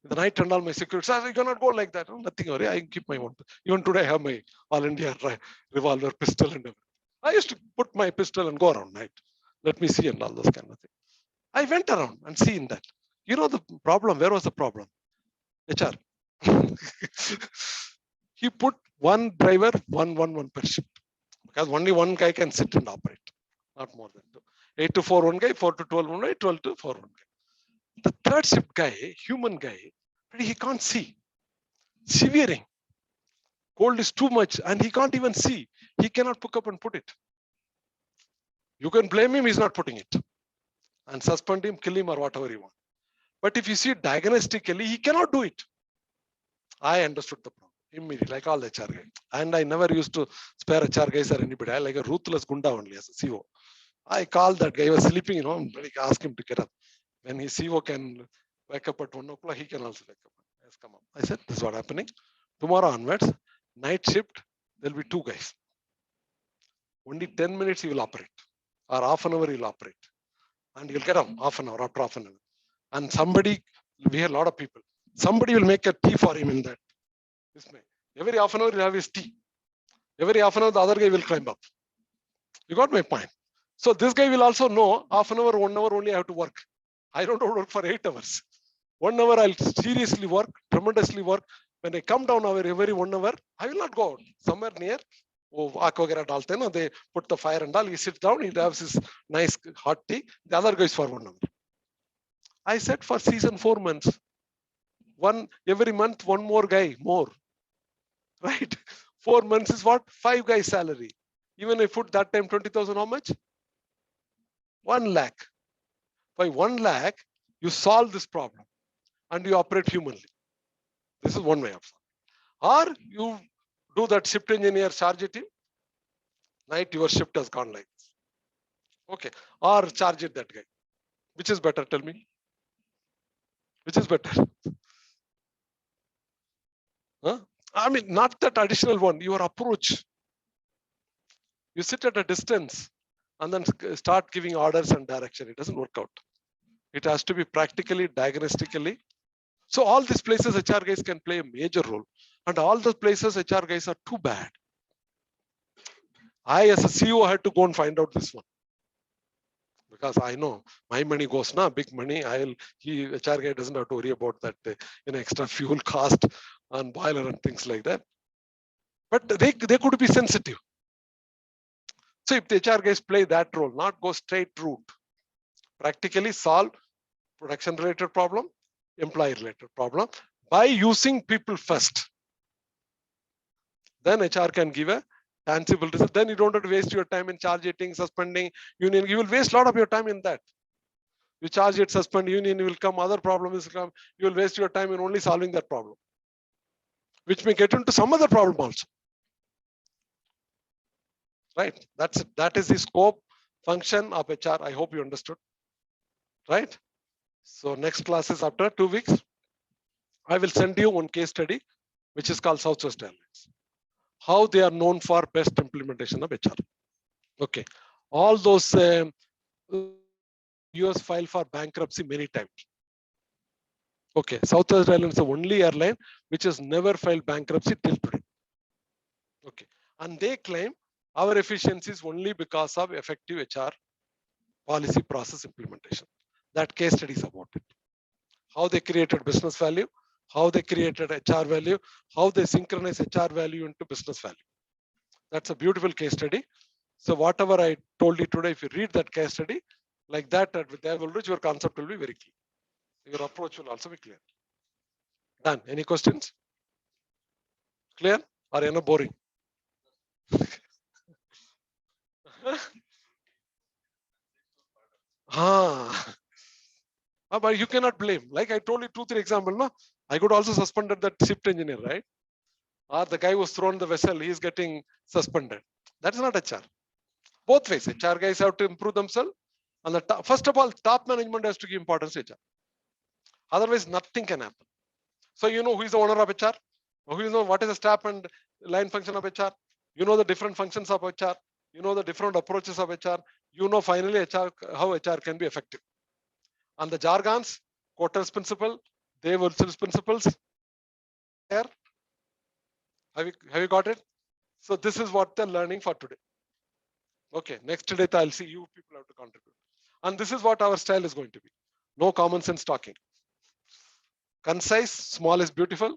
In the night and all my security, I cannot go like that. Nothing, I keep my one. Even today I have my all India revolver pistol and everything. I used to put my pistol and go around night. Let me see and all those kind of things. I went around and seen that. The problem, where was the problem? HR. He put one driver, one per shift. Because only one guy can sit and operate. Not more than two. 8 to 4 one guy, 4 to 12 one guy, 12 to 4 one guy. The third shift guy, human guy, he can't see. Severing. Cold is too much and he can't even see. He cannot pick up and put it. You can blame him, he's not putting it. And suspend him, kill him, or whatever you want. But if you see diagnostically, he cannot do it. I understood the problem immediately, like all the HR guys. And I never used to spare HR guys or anybody. I like a ruthless gunda only as a CEO. I called that guy, he was sleeping, and ask him to get up. When his CEO can wake up at 1 o'clock, he can also wake up. Yes, come up. I said, this is what happening. Tomorrow onwards, night shift, there'll be 2 guys. Only 10 minutes he will operate, or half an hour he will operate. And he'll get up half an hour, after half an hour. And somebody, we have a lot of people, somebody will make a tea for him in that. Every half an hour he'll have his tea. Every half an hour the other guy will climb up. You got my point? So this guy will also know half an hour, 1 hour only I have to work. I don't work for 8 hours. 1 hour I'll seriously work, tremendously work. When I come down every 1 hour, I will not go out. Somewhere near, they put the fire and all, he sits down, he has his nice hot tea. The other goes for 1 hour. I said for season 4 months, every month, 1 more guy, more. Right? 4 months is what? 5 guys salary. Even if I put that time 20,000, how much? 1 lakh. by 1 lakh, you solve this problem and you operate humanly. This is one way of solving. Or you do that shift engineer, charge it in night, your shift has gone like this. Okay. Or charge it that guy. Which is better? Tell me. Which is better? Huh? I mean, not that additional one, your approach. You sit at a distance and then start giving orders and direction. It doesn't work out. It has to be practically, diagnostically. So all these places HR guys can play a major role. And all those places HR guys are too bad. I as a CEO had to go and find out this one. Because I know my money goes now, big money. HR guy doesn't have to worry about that extra fuel cost and boiler and things like that. But they could be sensitive. So if the HR guys play that role, not go straight route, practically solve production related problem, employee related problem by using people first. Then HR can give a tangible result. Then you don't have to waste your time in charge it, suspending union. You will waste a lot of your time in that. You charge it, suspend union, will come, other problems will come. You will waste your time in only solving that problem, which may get into some other problem also. Right? That is the scope function of HR. I hope you understood. Right? So next class is after 2 weeks. I will send you one case study, which is called Southwest Airlines. How they are known for best implementation of HR. Okay. All those US file for bankruptcy many times. Okay. Southwest Airlines is the only airline which has never filed bankruptcy till today. Okay. And they claim our efficiency is only because of effective HR policy process implementation. That case study is about it. How they created business value, how they created HR value, how they synchronize HR value into business value. That's a beautiful case study. So whatever I told you today, if you read that case study, like that, your concept will be very clear. Your approach will also be clear. Done. Any questions? Clear or any boring? But you cannot blame. Like I told you 2-3 examples, no? I could also suspended that shift engineer, right? Or the guy was thrown the vessel, he is getting suspended. That's not HR. Both ways, HR guys have to improve themselves. And first of all, top management has to give importance to HR. Otherwise, nothing can happen. So you know who is the owner of HR? Who you know what is the staff and line function of HR? You know the different functions of HR. You know the different approaches of HR. You know finally HR, how HR can be effective. And the jargons, Kotter's principle, Dave Ursul's principles. Here, have you got it? So this is what they're learning for today. Okay, next day I'll see you people have to contribute. And this is what our style is going to be. No common sense talking. Concise, small is beautiful,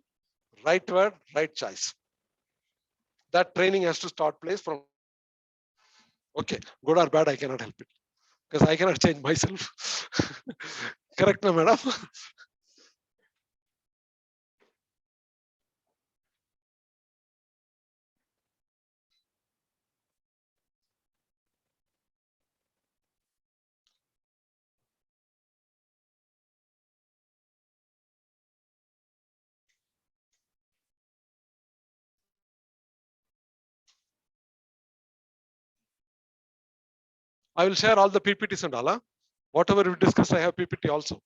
right word, right choice. That training has to start place from, okay, good or bad, I cannot help it. Because I cannot change myself. Correct, no, madam? I will share all the PPTs and all. Whatever we discussed, I have PPT also.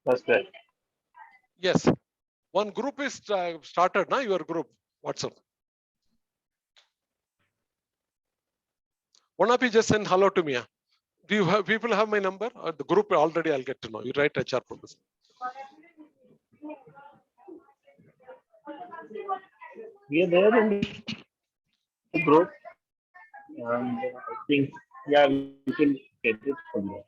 That's right. Yes. One group is started now, your group, WhatsApp. One of you just send hello to me. Do you have people have my number? Or the group already I'll get to know. You write HR purpose. We are there in the group, and I think, yeah, we can get it from there.